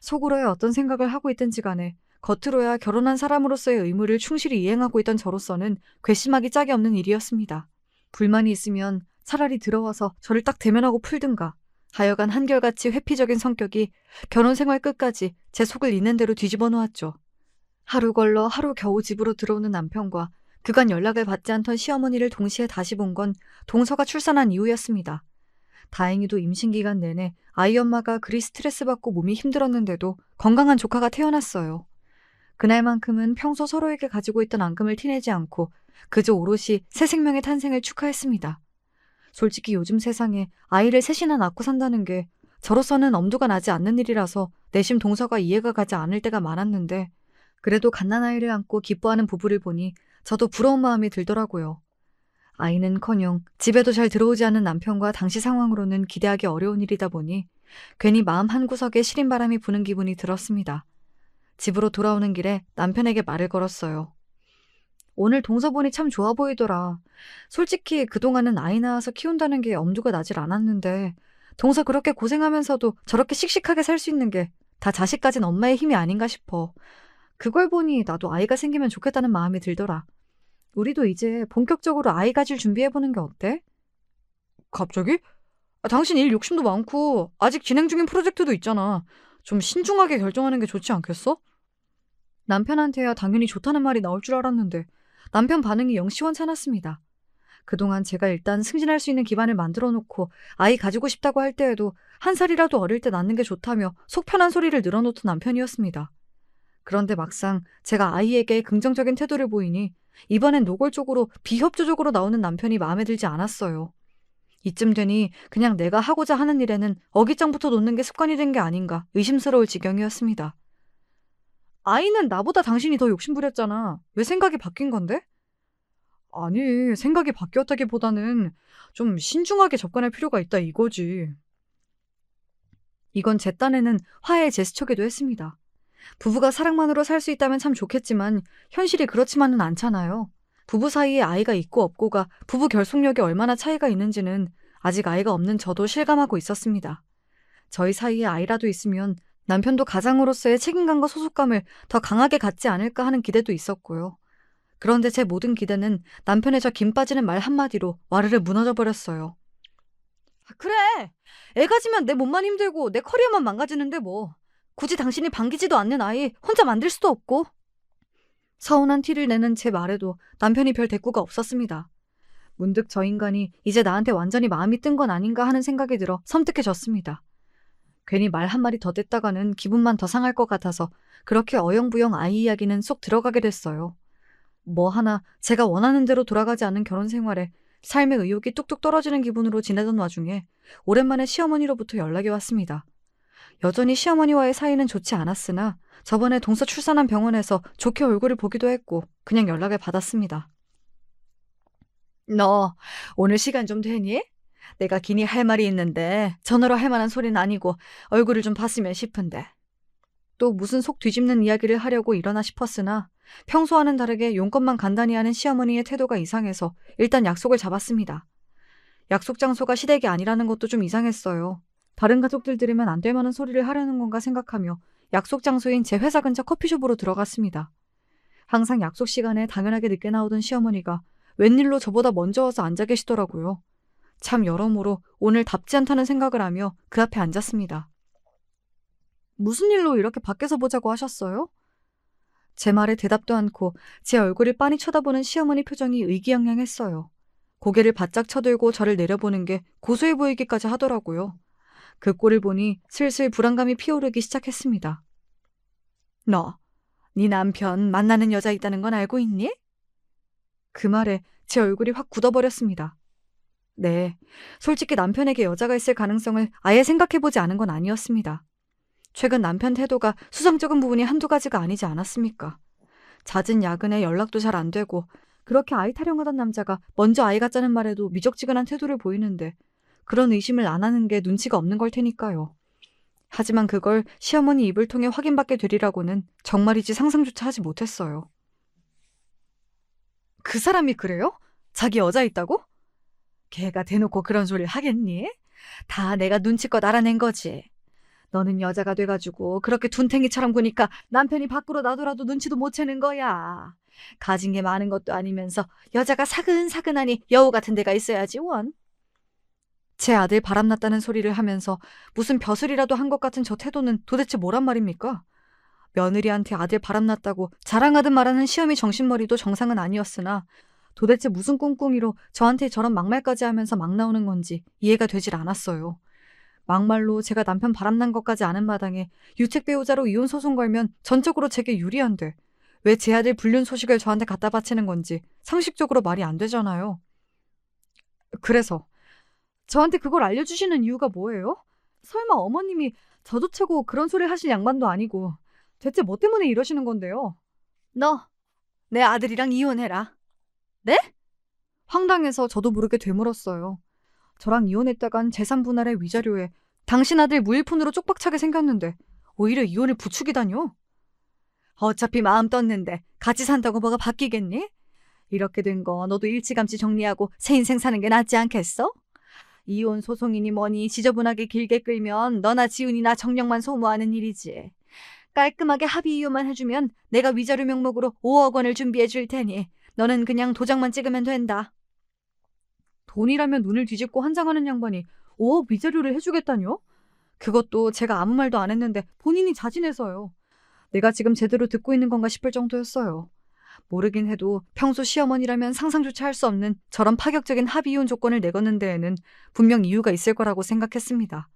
속으로야 어떤 생각을 하고 있든지 간에 겉으로야 결혼한 사람으로서의 의무를 충실히 이행하고 있던 저로서는 괘씸하기 짝이 없는 일이었습니다. 불만이 있으면 차라리 들어와서 저를 딱 대면하고 풀든가. 하여간 한결같이 회피적인 성격이 결혼 생활 끝까지 제 속을 있는 대로 뒤집어 놓았죠. 하루 걸러 하루 겨우 집으로 들어오는 남편과 그간 연락을 받지 않던 시어머니를 동시에 다시 본 건 동서가 출산한 이후였습니다. 다행히도 임신 기간 내내 아이 엄마가 그리 스트레스 받고 몸이 힘들었는데도 건강한 조카가 태어났어요. 그날만큼은 평소 서로에게 가지고 있던 앙금을 티내지 않고 그저 오롯이 새 생명의 탄생을 축하했습니다. 솔직히 요즘 세상에 아이를 셋이나 낳고 산다는 게 저로서는 엄두가 나지 않는 일이라서 내심 동서가 이해가 가지 않을 때가 많았는데 그래도 갓난아이를 안고 기뻐하는 부부를 보니 저도 부러운 마음이 들더라고요. 아이는커녕 집에도 잘 들어오지 않는 남편과 당시 상황으로는 기대하기 어려운 일이다 보니 괜히 마음 한구석에 시린 바람이 부는 기분이 들었습니다. 집으로 돌아오는 길에 남편에게 말을 걸었어요. 오늘 동서 보니 참 좋아 보이더라. 솔직히 그동안은 아이 낳아서 키운다는 게 엄두가 나질 않았는데 동서 그렇게 고생하면서도 저렇게 씩씩하게 살 수 있는 게 다 자식 가진 엄마의 힘이 아닌가 싶어. 그걸 보니 나도 아이가 생기면 좋겠다는 마음이 들더라. 우리도 이제 본격적으로 아이 가질 준비해보는 게 어때? 갑자기? 당신 일 욕심도 많고 아직 진행 중인 프로젝트도 있잖아. 좀 신중하게 결정하는 게 좋지 않겠어? 남편한테야 당연히 좋다는 말이 나올 줄 알았는데 남편 반응이 영 시원찮았습니다. 그동안 제가 일단 승진할 수 있는 기반을 만들어 놓고 아이 가지고 싶다고 할 때에도 한 살이라도 어릴 때 낳는 게 좋다며 속 편한 소리를 늘어놓던 남편이었습니다. 그런데 막상 제가 아이에게 긍정적인 태도를 보이니 이번엔 노골적으로 비협조적으로 나오는 남편이 마음에 들지 않았어요. 이쯤 되니 그냥 내가 하고자 하는 일에는 어깃장부터 놓는 게 습관이 된 게 아닌가 의심스러울 지경이었습니다. 아이는 나보다 당신이 더 욕심부렸잖아. 왜 생각이 바뀐 건데? 아니, 생각이 바뀌었다기보다는 좀 신중하게 접근할 필요가 있다 이거지. 이건 제 딴에는 화해의 제스처기도 했습니다. 부부가 사랑만으로 살 수 있다면 참 좋겠지만 현실이 그렇지만은 않잖아요. 부부 사이에 아이가 있고 없고가 부부 결속력이 얼마나 차이가 있는지는 아직 아이가 없는 저도 실감하고 있었습니다. 저희 사이에 아이라도 있으면 남편도 가장으로서의 책임감과 소속감을 더 강하게 갖지 않을까 하는 기대도 있었고요. 그런데 제 모든 기대는 남편의 저 김 빠지는 말 한마디로 와르르 무너져 버렸어요. 그래, 애 가지면 내 몸만 힘들고 내 커리어만 망가지는데 뭐. 굳이 당신이 반기지도 않는 아이 혼자 만들 수도 없고. 서운한 티를 내는 제 말에도 남편이 별 대꾸가 없었습니다. 문득 저 인간이 이제 나한테 완전히 마음이 뜬 건 아닌가 하는 생각이 들어 섬뜩해졌습니다. 괜히 말 한마디 더 댔다가는 기분만 더 상할 것 같아서 그렇게 어영부영 아이 이야기는 쏙 들어가게 됐어요. 뭐 하나 제가 원하는 대로 돌아가지 않는 결혼 생활에 삶의 의욕이 뚝뚝 떨어지는 기분으로 지내던 와중에 오랜만에 시어머니로부터 연락이 왔습니다. 여전히 시어머니와의 사이는 좋지 않았으나 저번에 동서 출산한 병원에서 좋게 얼굴을 보기도 했고 그냥 연락을 받았습니다. 너 오늘 시간 좀 되니? 내가 기니 할 말이 있는데 전화로 할 만한 소리는 아니고 얼굴을 좀 봤으면 싶은데. 또 무슨 속 뒤집는 이야기를 하려고 일어나 싶었으나 평소와는 다르게 용건만 간단히 하는 시어머니의 태도가 이상해서 일단 약속을 잡았습니다. 약속 장소가 시댁이 아니라는 것도 좀 이상했어요. 다른 가족들 들으면 안 될 만한 소리를 하려는 건가 생각하며 약속 장소인 제 회사 근처 커피숍으로 들어갔습니다. 항상 약속 시간에 당연하게 늦게 나오던 시어머니가 웬일로 저보다 먼저 와서 앉아 계시더라고요. 참 여러모로 오늘 답지 않다는 생각을 하며 그 앞에 앉았습니다. 무슨 일로 이렇게 밖에서 보자고 하셨어요? 제 말에 대답도 않고 제 얼굴을 빤히 쳐다보는 시어머니 표정이 의기양양했어요. 고개를 바짝 쳐들고 저를 내려보는 게 고소해 보이기까지 하더라고요. 그 꼴을 보니 슬슬 불안감이 피어오르기 시작했습니다. 너, 네 남편 만나는 여자 있다는 건 알고 있니? 그 말에 제 얼굴이 확 굳어버렸습니다. 네, 솔직히 남편에게 여자가 있을 가능성을 아예 생각해보지 않은 건 아니었습니다. 최근 남편 태도가 수상쩍은 부분이 한두 가지가 아니지 않았습니까? 잦은 야근에 연락도 잘 안 되고 그렇게 아이 타령하던 남자가 먼저 아이 갖자는 말에도 미적지근한 태도를 보이는데 그런 의심을 안 하는 게 눈치가 없는 걸 테니까요. 하지만 그걸 시어머니 입을 통해 확인받게 되리라고는 정말이지 상상조차 하지 못했어요. 그 사람이 그래요? 자기 여자 있다고? 걔가 대놓고 그런 소리를 하겠니? 다 내가 눈치껏 알아낸 거지. 너는 여자가 돼가지고 그렇게 둔탱이처럼 구니까 남편이 밖으로 나더라도 눈치도 못 채는 거야. 가진 게 많은 것도 아니면서 여자가 사근사근하니 여우 같은 데가 있어야지 원. 제 아들 바람났다는 소리를 하면서 무슨 벼슬이라도 한 것 같은 저 태도는 도대체 뭐란 말입니까? 며느리한테 아들 바람났다고 자랑하듯 말하는 시어미 정신머리도 정상은 아니었으나 도대체 무슨 꿍꿍이로 저한테 저런 막말까지 하면서 막 나오는 건지 이해가 되질 않았어요. 막말로 제가 남편 바람난 것까지 아는 마당에 유책 배우자로 이혼 소송 걸면 전적으로 제게 유리한데 왜 제 아들 불륜 소식을 저한테 갖다 바치는 건지 상식적으로 말이 안 되잖아요. 그래서 저한테 그걸 알려주시는 이유가 뭐예요? 설마 어머님이 저조차고 그런 소리 하실 양반도 아니고 대체 뭐 때문에 이러시는 건데요? 너, 내 아들이랑 이혼해라. 네? 황당해서 저도 모르게 되물었어요. 저랑 이혼했다간 재산 분할의 위자료에 당신 아들 무일푼으로 쪽박차게 생겼는데 오히려 이혼을 부추기다뇨? 어차피 마음 떴는데 같이 산다고 뭐가 바뀌겠니? 이렇게 된 거 너도 일찌감치 정리하고 새 인생 사는 게 낫지 않겠어? 이혼 소송이니 뭐니 지저분하게 길게 끌면 너나 지훈이나 정력만 소모하는 일이지. 깔끔하게 합의 이혼만 해주면 내가 위자료 명목으로 5억 원을 준비해 줄 테니 너는 그냥 도장만 찍으면 된다. 돈이라면 눈을 뒤집고 환장하는 양반이 5억 위자료를 해주겠다뇨? 그것도 제가 아무 말도 안 했는데 본인이 자진해서요. 내가 지금 제대로 듣고 있는 건가 싶을 정도였어요. 모르긴 해도 평소 시어머니라면 상상조차 할 수 없는 저런 파격적인 합의 이혼 조건을 내거는 데에는 분명 이유가 있을 거라고 생각했습니다.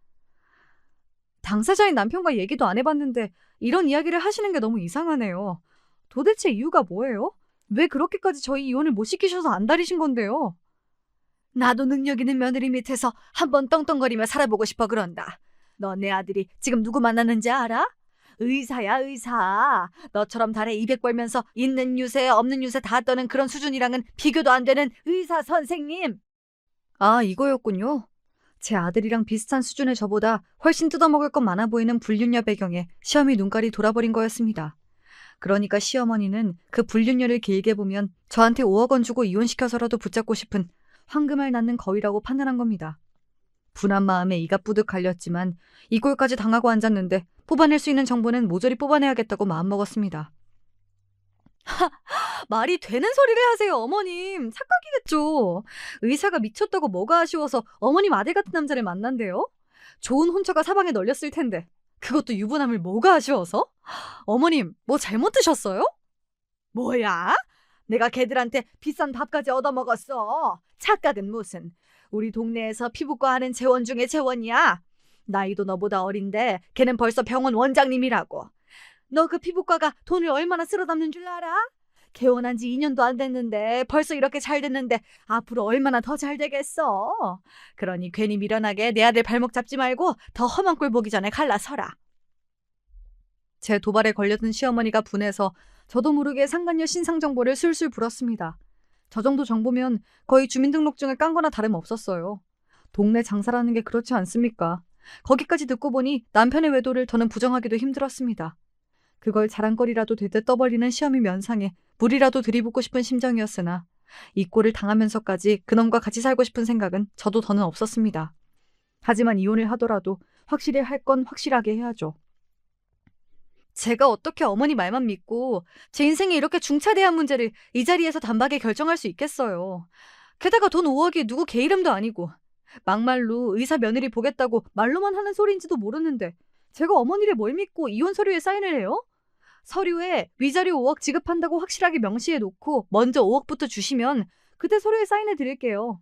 당사자인 남편과 얘기도 안 해봤는데 이런 이야기를 하시는 게 너무 이상하네요. 도대체 이유가 뭐예요? 왜 그렇게까지 저희 이혼을 못 시키셔서 안달이신 건데요? 나도 능력 있는 며느리 밑에서 한번 떵떵거리며 살아보고 싶어 그런다. 너 내 아들이 지금 누구 만나는지 알아? 의사야 의사. 너처럼 달에 200 벌면서 있는 유세 없는 유세 다 떠는 그런 수준이랑은 비교도 안 되는 의사 선생님. 아, 이거였군요. 제 아들이랑 비슷한 수준의 저보다 훨씬 뜯어먹을 것 많아 보이는 불륜녀 배경에 시어미 눈깔이 돌아버린 거였습니다. 그러니까 시어머니는 그 불륜녀를 길게 보면 저한테 5억 원 주고 이혼시켜서라도 붙잡고 싶은 황금알 낳는 거위라고 판단한 겁니다. 분한 마음에 이가 뿌듯 갈렸지만 이 꼴까지 당하고 앉았는데 뽑아낼 수 있는 정보는 모조리 뽑아내야겠다고 마음먹었습니다. 말이 되는 소리를 하세요, 어머님. 착각이겠죠. 의사가 미쳤다고 뭐가 아쉬워서 어머님 아들 같은 남자를 만난대요? 좋은 혼처가 사방에 널렸을 텐데 그것도 유부남을 뭐가 아쉬워서? 어머님, 뭐 잘못 드셨어요? 뭐야? 내가 걔들한테 비싼 밥까지 얻어먹었어. 착각은 무슨. 우리 동네에서 피부과 하는 재원 중에 재원이야. 나이도 너보다 어린데 걔는 벌써 병원 원장님이라고. 너 그 피부과가 돈을 얼마나 쓸어담는 줄 알아? 개원한 지 2년도 안 됐는데 벌써 이렇게 잘 됐는데 앞으로 얼마나 더 잘 되겠어. 그러니 괜히 미련하게 내 아들 발목 잡지 말고 더 험한 꼴 보기 전에 갈라서라. 제 도발에 걸려든 시어머니가 분해서 저도 모르게 상간녀 신상 정보를 술술 불었습니다. 저 정도 정보면 거의 주민등록증을 깐 거나 다름없었어요. 동네 장사라는 게 그렇지 않습니까? 거기까지 듣고 보니 남편의 외도를 더는 부정하기도 힘들었습니다. 그걸 자랑거리라도 되듯 떠벌리는 시어미 면상에 물이라도 들이붓고 싶은 심정이었으나 이 꼴을 당하면서까지 그놈과 같이 살고 싶은 생각은 저도 더는 없었습니다. 하지만 이혼을 하더라도 확실히 할 건 확실하게 해야죠. 제가 어떻게 어머니 말만 믿고 제 인생에 이렇게 중차대한 문제를 이 자리에서 단박에 결정할 수 있겠어요. 게다가 돈 5억이 누구 개 이름도 아니고 막말로 의사 며느리 보겠다고 말로만 하는 소리인지도 모르는데 제가 어머니를 뭘 믿고 이혼 서류에 사인을 해요? 서류에 위자료 5억 지급한다고 확실하게 명시해 놓고 먼저 5억부터 주시면 그때 서류에 사인해 드릴게요.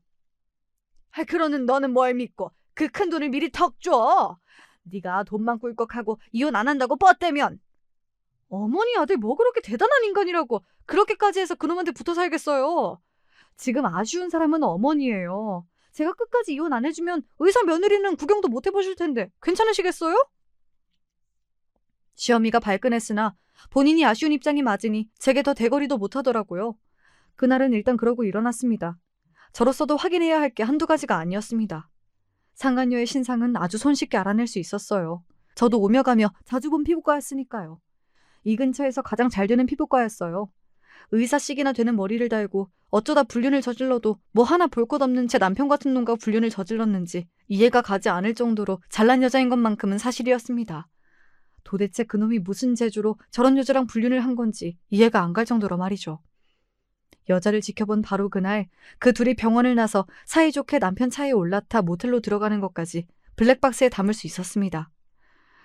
그러는 너는 뭘 믿고 그 큰 돈을 미리 턱 줘. 네가 돈만 꿀꺽하고 이혼 안 한다고 뻗대면. 어머니 아들 뭐 그렇게 대단한 인간이라고 그렇게까지 해서 그놈한테 붙어 살겠어요. 지금 아쉬운 사람은 어머니예요. 제가 끝까지 이혼 안 해주면 의사 며느리는 구경도 못 해보실 텐데 괜찮으시겠어요? 시어미가 발끈했으나 본인이 아쉬운 입장이 맞으니 제게 더 대거리도 못하더라고요. 그날은 일단 그러고 일어났습니다. 저로서도 확인해야 할 게 한두 가지가 아니었습니다. 상간녀의 신상은 아주 손쉽게 알아낼 수 있었어요. 저도 오며 가며 자주 본 피부과였으니까요. 이 근처에서 가장 잘 되는 피부과였어요. 의사씩이나 되는 머리를 달고 어쩌다 불륜을 저질러도 뭐 하나 볼 것 없는 제 남편 같은 놈과 불륜을 저질렀는지 이해가 가지 않을 정도로 잘난 여자인 것만큼은 사실이었습니다. 도대체 그놈이 무슨 재주로 저런 여자랑 불륜을 한 건지 이해가 안 갈 정도로 말이죠. 여자를 지켜본 바로 그날 그 둘이 병원을 나서 사이좋게 남편 차에 올라타 모텔로 들어가는 것까지 블랙박스에 담을 수 있었습니다.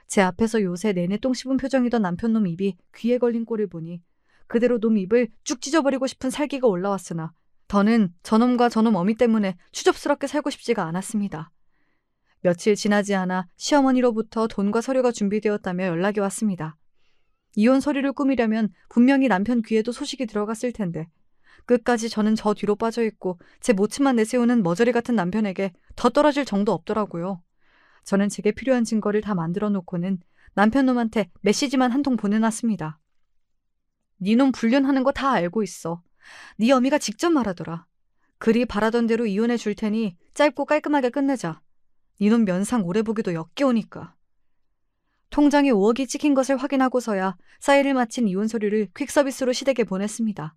제 앞에서 요새 내내 똥 씹은 표정이던 남편 놈 입이 귀에 걸린 꼴을 보니 그대로 놈 입을 쭉 찢어버리고 싶은 살기가 올라왔으나 더는 저놈과 저놈 어미 때문에 추접스럽게 살고 싶지가 않았습니다. 며칠 지나지 않아 시어머니로부터 돈과 서류가 준비되었다며 연락이 왔습니다. 이혼 서류를 꾸미려면 분명히 남편 귀에도 소식이 들어갔을 텐데 끝까지 저는 저 뒤로 빠져있고 제 모습만 내세우는 머저리 같은 남편에게 더 떨어질 정도 없더라고요. 저는 제게 필요한 증거를 다 만들어 놓고는 남편 놈한테 메시지만 한 통 보내놨습니다. 니놈 불륜하는 거 다 알고 있어. 네 어미가 직접 말하더라. 그리 바라던 대로 이혼해 줄 테니 짧고 깔끔하게 끝내자. 니놈 면상 오래 보기도 역겨우니까. 통장에 5억이 찍힌 것을 확인하고서야 사인을 마친 이혼 서류를 퀵서비스로 시댁에 보냈습니다.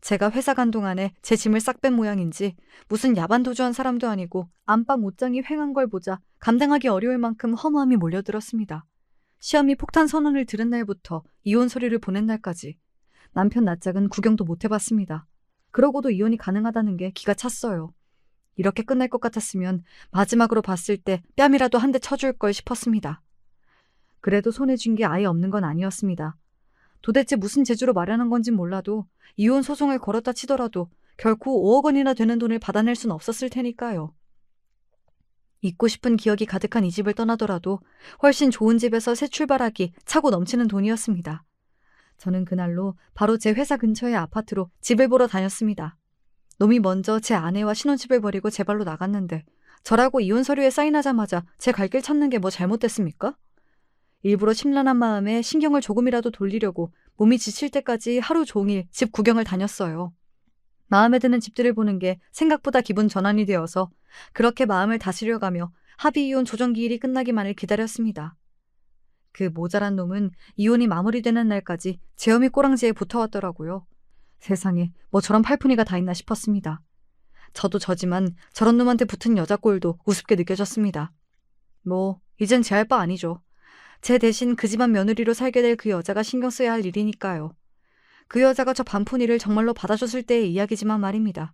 제가 회사 간 동안에 제 짐을 싹 뺀 모양인지 무슨 야반도주한 사람도 아니고 안방 옷장이 횡한 걸 보자 감당하기 어려울 만큼 허무함이 몰려들었습니다. 시험이 폭탄 선언을 들은 날부터 이혼 서류를 보낸 날까지 남편 낯짝은 구경도 못 해봤습니다. 그러고도 이혼이 가능하다는 게 기가 찼어요. 이렇게 끝날 것 같았으면 마지막으로 봤을 때 뺨이라도 한 대 쳐줄 걸 싶었습니다. 그래도 손에 쥔 게 아예 없는 건 아니었습니다. 도대체 무슨 재주로 마련한 건진 몰라도 이혼 소송을 걸었다 치더라도 결코 5억 원이나 되는 돈을 받아낼 순 없었을 테니까요. 잊고 싶은 기억이 가득한 이 집을 떠나더라도 훨씬 좋은 집에서 새 출발하기 차고 넘치는 돈이었습니다. 저는 그날로 바로 제 회사 근처의 아파트로 집을 보러 다녔습니다. 놈이 먼저 제 아내와 신혼집을 버리고 제 발로 나갔는데 저라고 이혼 서류에 사인하자마자 제 갈 길 찾는 게 뭐 잘못됐습니까? 일부러 심란한 마음에 신경을 조금이라도 돌리려고 몸이 지칠 때까지 하루 종일 집 구경을 다녔어요. 마음에 드는 집들을 보는 게 생각보다 기분 전환이 되어서 그렇게 마음을 다스려가며 합의이혼 조정기일이 끝나기만을 기다렸습니다. 그 모자란 놈은 이혼이 마무리되는 날까지 제 어미 꼬랑지에 붙어왔더라고요. 세상에 뭐 저런 팔푼이가 다 있나 싶었습니다. 저도 저지만 저런 놈한테 붙은 여자 꼴도 우습게 느껴졌습니다. 뭐 이젠 제 할 바 아니죠. 제 대신 그 집안 며느리로 살게 될 그 여자가 신경 써야 할 일이니까요. 그 여자가 저 반푼이를 정말로 받아줬을 때의 이야기지만 말입니다.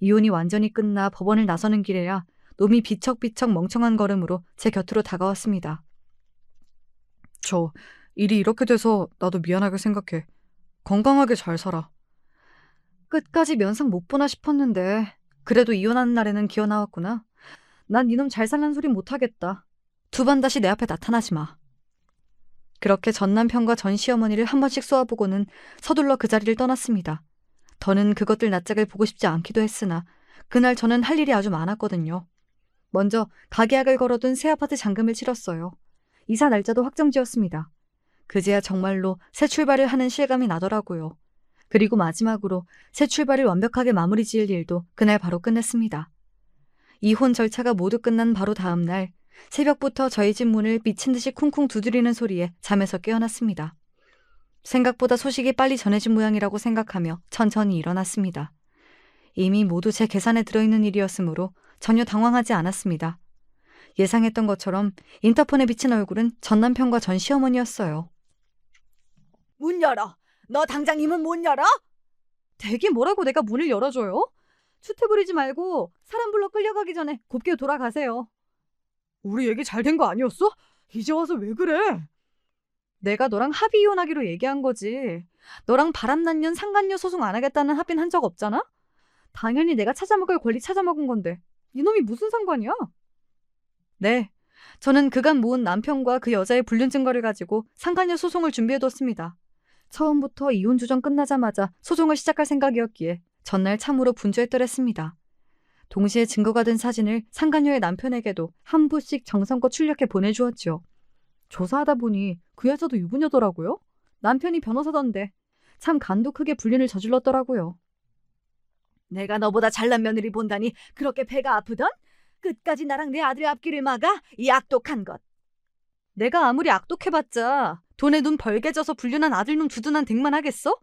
이혼이 완전히 끝나 법원을 나서는 길에야 놈이 비척비척 멍청한 걸음으로 제 곁으로 다가왔습니다. 저 일이 이렇게 돼서 나도 미안하게 생각해. 건강하게 잘 살아. 끝까지 면상 못 보나 싶었는데 그래도 이혼하는 날에는 기어 나왔구나. 난 이놈 잘 살란 소리 못하겠다. 두 번 다시 내 앞에 나타나지 마. 그렇게 전 남편과 전 시어머니를 한 번씩 쏘아보고는 서둘러 그 자리를 떠났습니다. 더는 그것들 낯짝을 보고 싶지 않기도 했으나 그날 저는 할 일이 아주 많았거든요. 먼저 가계약을 걸어둔 새 아파트 잔금을 치렀어요. 이사 날짜도 확정지었습니다. 그제야 정말로 새 출발을 하는 실감이 나더라고요. 그리고 마지막으로 새 출발을 완벽하게 마무리 지을 일도 그날 바로 끝냈습니다. 이혼 절차가 모두 끝난 바로 다음 날 새벽부터 저희 집 문을 미친 듯이 쿵쿵 두드리는 소리에 잠에서 깨어났습니다. 생각보다 소식이 빨리 전해진 모양이라고 생각하며 천천히 일어났습니다. 이미 모두 제 계산에 들어있는 일이었으므로 전혀 당황하지 않았습니다. 예상했던 것처럼 인터폰에 비친 얼굴은 전 남편과 전 시어머니였어요. 문 열어. 너 당장 이 문 못 열어? 되게 뭐라고 내가 문을 열어줘요? 추트 부리지 말고 사람 불러 끌려가기 전에 곱게 돌아가세요. 우리 얘기 잘 된 거 아니었어? 이제 와서 왜 그래? 내가 너랑 합의 이혼하기로 얘기한 거지. 너랑 바람난 상간녀 소송 안 하겠다는 합의는 한 적 없잖아? 당연히 내가 찾아먹을 권리 찾아먹은 건데 이놈이 무슨 상관이야? 네, 저는 그간 모은 남편과 그 여자의 불륜 증거를 가지고 상간녀 소송을 준비해뒀습니다. 처음부터 이혼 주정 끝나자마자 소송을 시작할 생각이었기에 전날 참으로 분주했더랬습니다. 동시에 증거가 된 사진을 상간녀의 남편에게도 한 부씩 정성껏 출력해 보내주었죠. 조사하다 보니 그 여자도 유부녀더라고요. 남편이 변호사던데 참 간도 크게 불륜을 저질렀더라고요. 내가 너보다 잘난 며느리 본다니 그렇게 배가 아프던? 끝까지 나랑 내 아들의 앞길을 막아? 이 악독한 것. 내가 아무리 악독해봤자 돈에 눈 벌게 져서 불륜한 아들놈 두둔한 댁만 하겠어?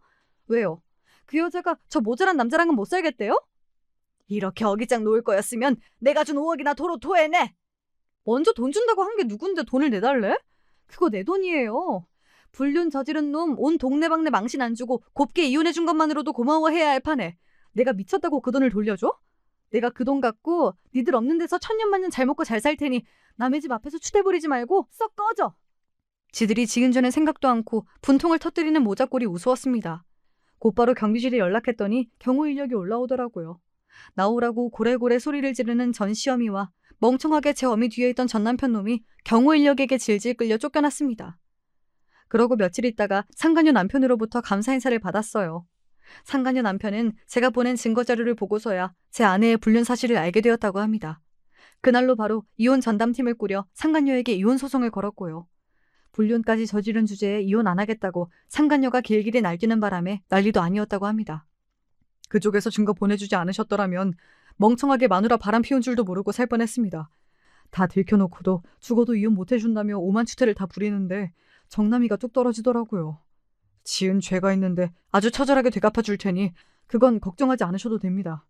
왜요? 그 여자가 저 모자란 남자랑은 못 살겠대요? 이렇게 어기장 놓을 거였으면 내가 준 5억이나 도로 토해내. 먼저 돈 준다고 한 게 누군데 돈을 내달래? 그거 내 돈이에요. 불륜 저지른 놈 온 동네방네 망신 안 주고 곱게 이혼해준 것만으로도 고마워해야 할 판에 내가 미쳤다고 그 돈을 돌려줘? 내가 그 돈 갖고 니들 없는 데서 천년만년 잘 먹고 잘 살 테니 남의 집 앞에서 추대 부리지 말고 썩 꺼져. 지들이 지금 전에 생각도 않고 분통을 터뜨리는 모자꼴이 우스웠습니다. 곧바로 경비실에 연락했더니 경호 인력이 올라오더라고요. 나오라고 고래고래 소리를 지르는 전 시어미와 멍청하게 제 어미 뒤에 있던 전 남편 놈이 경호 인력에게 질질 끌려 쫓겨났습니다. 그러고 며칠 있다가 상간녀 남편으로부터 감사 인사를 받았어요. 상간녀 남편은 제가 보낸 증거자료를 보고서야 제 아내의 불륜 사실을 알게 되었다고 합니다. 그날로 바로 이혼 전담팀을 꾸려 상간녀에게 이혼 소송을 걸었고요. 불륜까지 저지른 주제에 이혼 안 하겠다고 상간녀가 길길이 날뛰는 바람에 난리도 아니었다고 합니다. 그쪽에서 증거 보내주지 않으셨더라면 멍청하게 마누라 바람 피운 줄도 모르고 살 뻔했습니다. 다 들켜놓고도 죽어도 이혼 못해준다며 오만추태를 다 부리는데 정남이가 뚝 떨어지더라고요. 지은 죄가 있는데 아주 처절하게 되갚아줄 테니 그건 걱정하지 않으셔도 됩니다.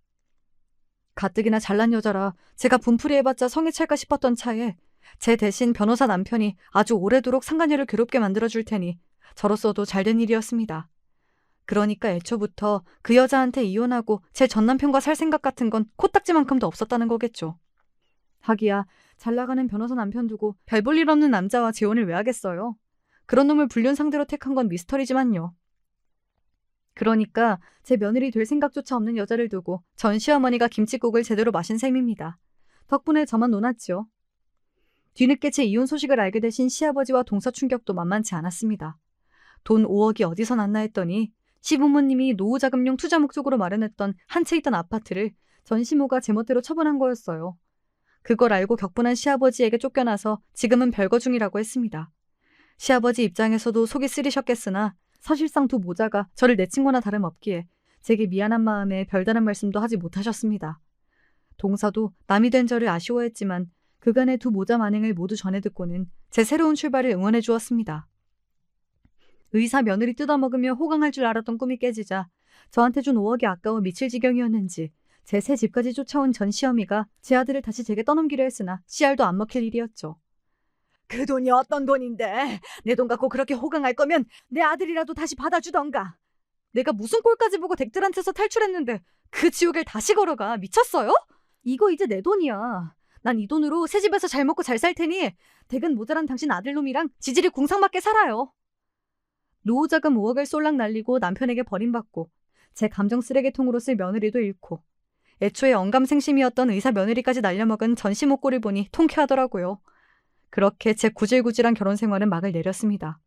가뜩이나 잘난 여자라 제가 분풀이해봤자 성에 찰까 싶었던 차에 제 대신 변호사 남편이 아주 오래도록 상간녀를 괴롭게 만들어줄 테니 저로서도 잘된 일이었습니다. 그러니까 애초부터 그 여자한테 이혼하고 제 전남편과 살 생각 같은 건 코딱지만큼도 없었다는 거겠죠. 하기야 잘나가는 변호사 남편 두고 별 볼 일 없는 남자와 재혼을 왜 하겠어요. 그런 놈을 불륜 상대로 택한 건 미스터리지만요. 그러니까 제 며느리 될 생각조차 없는 여자를 두고 전 시어머니가 김칫국을 제대로 마신 셈입니다. 덕분에 저만 논았죠. 뒤늦게 제 이혼 소식을 알게 되신 시아버지와 동서 충격도 만만치 않았습니다. 돈 5억이 어디서 났나 했더니 시부모님이 노후자금용 투자 목적으로 마련했던 한 채 있던 아파트를 전 시모가 제멋대로 처분한 거였어요. 그걸 알고 격분한 시아버지에게 쫓겨나서 지금은 별거 중이라고 했습니다. 시아버지 입장에서도 속이 쓰리셨겠으나 사실상 두 모자가 저를 내친 거나 다름없기에 제게 미안한 마음에 별다른 말씀도 하지 못하셨습니다. 동서도 남이 된 저를 아쉬워했지만 그간의 두 모자 만행을 모두 전해 듣고는 제 새로운 출발을 응원해 주었습니다. 의사 며느리 뜯어먹으며 호강할 줄 알았던 꿈이 깨지자 저한테 준 5억이 아까워 미칠 지경이었는지 제 새 집까지 쫓아온 전 시어미가 제 아들을 다시 제게 떠넘기려 했으나 씨알도 안 먹힐 일이었죠. 그 돈이 어떤 돈인데 내 돈 갖고 그렇게 호강할 거면 내 아들이라도 다시 받아주던가. 내가 무슨 꼴까지 보고 댁들한테서 탈출했는데 그 지옥을 다시 걸어가. 미쳤어요? 이거 이제 내 돈이야. 난 이 돈으로 새 집에서 잘 먹고 잘 살 테니 댁은 모자란 당신 아들놈이랑 지질이 궁상맞게 살아요. 노후자금 5억을 쏠락 날리고 남편에게 버림받고 제 감정 쓰레기통으로 쓸 며느리도 잃고 애초에 언감생심이었던 의사 며느리까지 날려먹은 전시목골을 보니 통쾌하더라고요. 그렇게 제 구질구질한 결혼 생활은 막을 내렸습니다.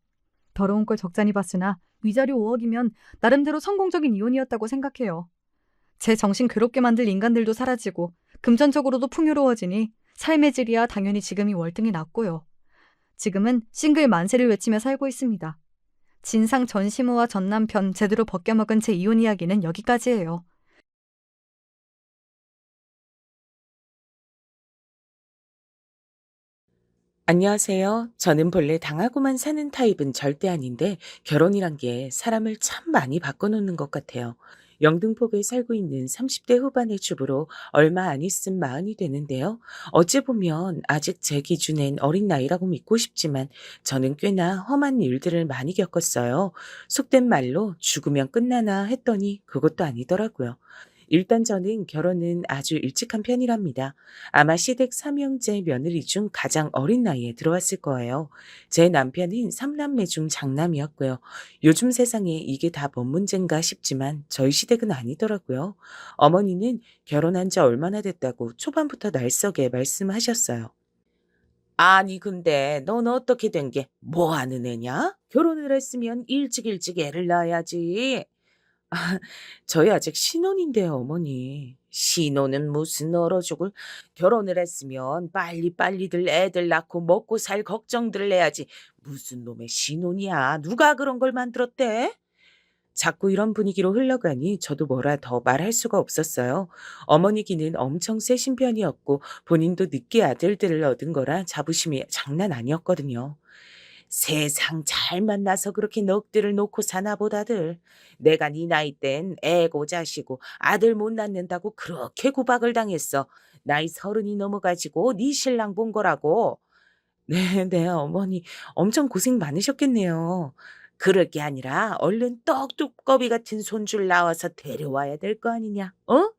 더러운 걸 적잖이 봤으나 위자료 5억이면 나름대로 성공적인 이혼이었다고 생각해요. 제 정신 괴롭게 만들 인간들도 사라지고 금전적으로도 풍요로워지니 삶의 질이야 당연히 지금이 월등히 낫고요. 지금은 싱글 만세를 외치며 살고 있습니다. 진상 전 시모와 전 남편 제대로 벗겨먹은 제 이혼 이야기는 여기까지예요. 안녕하세요. 저는 본래 당하고만 사는 타입은 절대 아닌데 결혼이란 게 사람을 참 많이 바꿔놓는 것 같아요. 영등포구에 살고 있는 30대 후반의 주부로 얼마 안 있음 마흔이 되는데요. 어찌 보면 아직 제 기준엔 어린 나이라고 믿고 싶지만 저는 꽤나 험한 일들을 많이 겪었어요. 속된 말로 죽으면 끝나나 했더니 그것도 아니더라고요. 일단 저는 결혼은 아주 일찍 한 편이랍니다. 아마 시댁 3형제 며느리 중 가장 어린 나이에 들어왔을 거예요. 제 남편은 3남매 중 장남이었고요. 요즘 세상에 이게 다 뭔 문제인가 싶지만 저희 시댁은 아니더라고요. 어머니는 결혼한 지 얼마나 됐다고 초반부터 날썩에 말씀하셨어요. 아니 근데 넌 어떻게 된 게 뭐 하는 애냐? 결혼을 했으면 일찍 일찍 애를 낳아야지. 저희 아직 신혼인데요, 어머니. 신혼은 무슨 얼어 죽을. 결혼을 했으면 빨리빨리들 애들 낳고 먹고 살 걱정들을 해야지. 무슨 놈의 신혼이야. 누가 그런 걸 만들었대? 자꾸 이런 분위기로 흘러가니 저도 뭐라 더 말할 수가 없었어요. 어머니 기는 엄청 세신 편이었고 본인도 늦게 아들들을 얻은 거라 자부심이 장난 아니었거든요. 세상 잘 만나서 그렇게 넋들을 놓고 사나 보다들. 내가 네 나이 땐 애고 자시고 아들 못 낳는다고 그렇게 구박을 당했어. 나이 30이 넘어가지고 네 신랑 본 거라고. 네, 네, 어머니. 엄청 고생 많으셨겠네요. 그럴 게 아니라 얼른 떡두꺼비 같은 손줄 나와서 데려와야 될 거 아니냐, 어?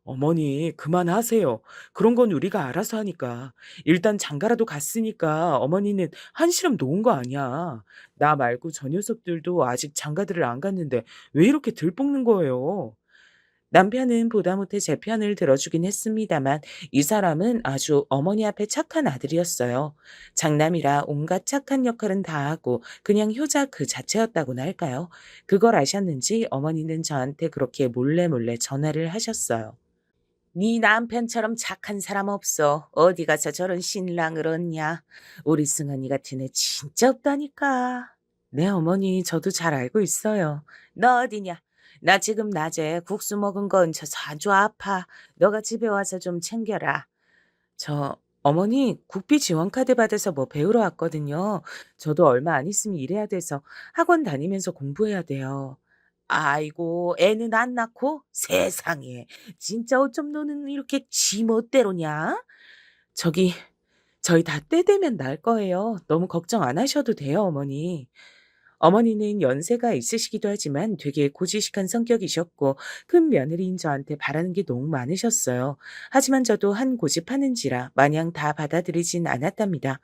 어머니, 그만하세요. 그런 건 우리가 알아서 하니까. 일단 장가라도 갔으니까 어머니는 한시름 놓은 거 아니야. 나 말고 저 녀석들도 아직 장가들을 안 갔는데 왜 이렇게 들볶는 거예요? 남편은 보다 못해 제 편을 들어주긴 했습니다만 이 사람은 아주 어머니 앞에 착한 아들이었어요. 장남이라 온갖 착한 역할은 다 하고 그냥 효자 그 자체였다고나 할까요? 그걸 아셨는지 어머니는 저한테 그렇게 몰래 전화를 하셨어요. 네 남편처럼 착한 사람 없어. 어디 가서 저런 신랑을 얻냐. 우리 승환이 같은 애 진짜 없다니까. 네, 어머니, 저도 잘 알고 있어요. 너 어디냐? 나 지금 낮에 국수 먹은 거 얹혀서 아주 아파. 너가 집에 와서 좀 챙겨라. 어머니, 국비 지원카드 받아서 뭐 배우러 왔거든요. 저도 얼마 안 있으면 일해야 돼서 학원 다니면서 공부해야 돼요. 아이고, 애는 안 낳고? 세상에. 진짜 어쩜 너는 이렇게 지멋대로냐? 저기, 저희 다 때 되면 날 거예요. 너무 걱정 안 하셔도 돼요, 어머니. 어머니는 연세가 있으시기도 하지만 되게 고지식한 성격이셨고 큰 며느리인 저한테 바라는 게 너무 많으셨어요. 하지만 저도 한 고집하는지라 마냥 다 받아들이진 않았답니다.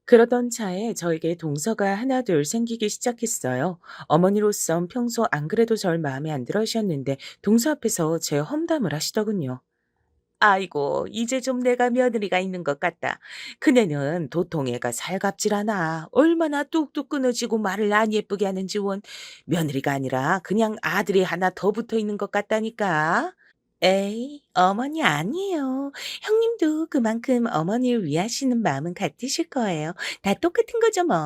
그러던 차에 저에게 동서가 하나둘 생기기 시작했어요. 어머니로선 평소 안 그래도 절 마음에 안 들어 하셨는데 동서 앞에서 제 험담을 하시더군요. 아이고, 이제 좀 내가 며느리가 있는 것 같다. 그네는 도통애가 살갑질 않아. 얼마나 뚝뚝 끊어지고 말을 안 예쁘게 하는지 원. 며느리가 아니라 그냥 아들이 하나 더 붙어 있는 것 같다니까. 에이, 어머니 아니에요. 형님도 그만큼 어머니를 위하시는 마음은 같으실 거예요. 다 똑같은 거죠, 뭐.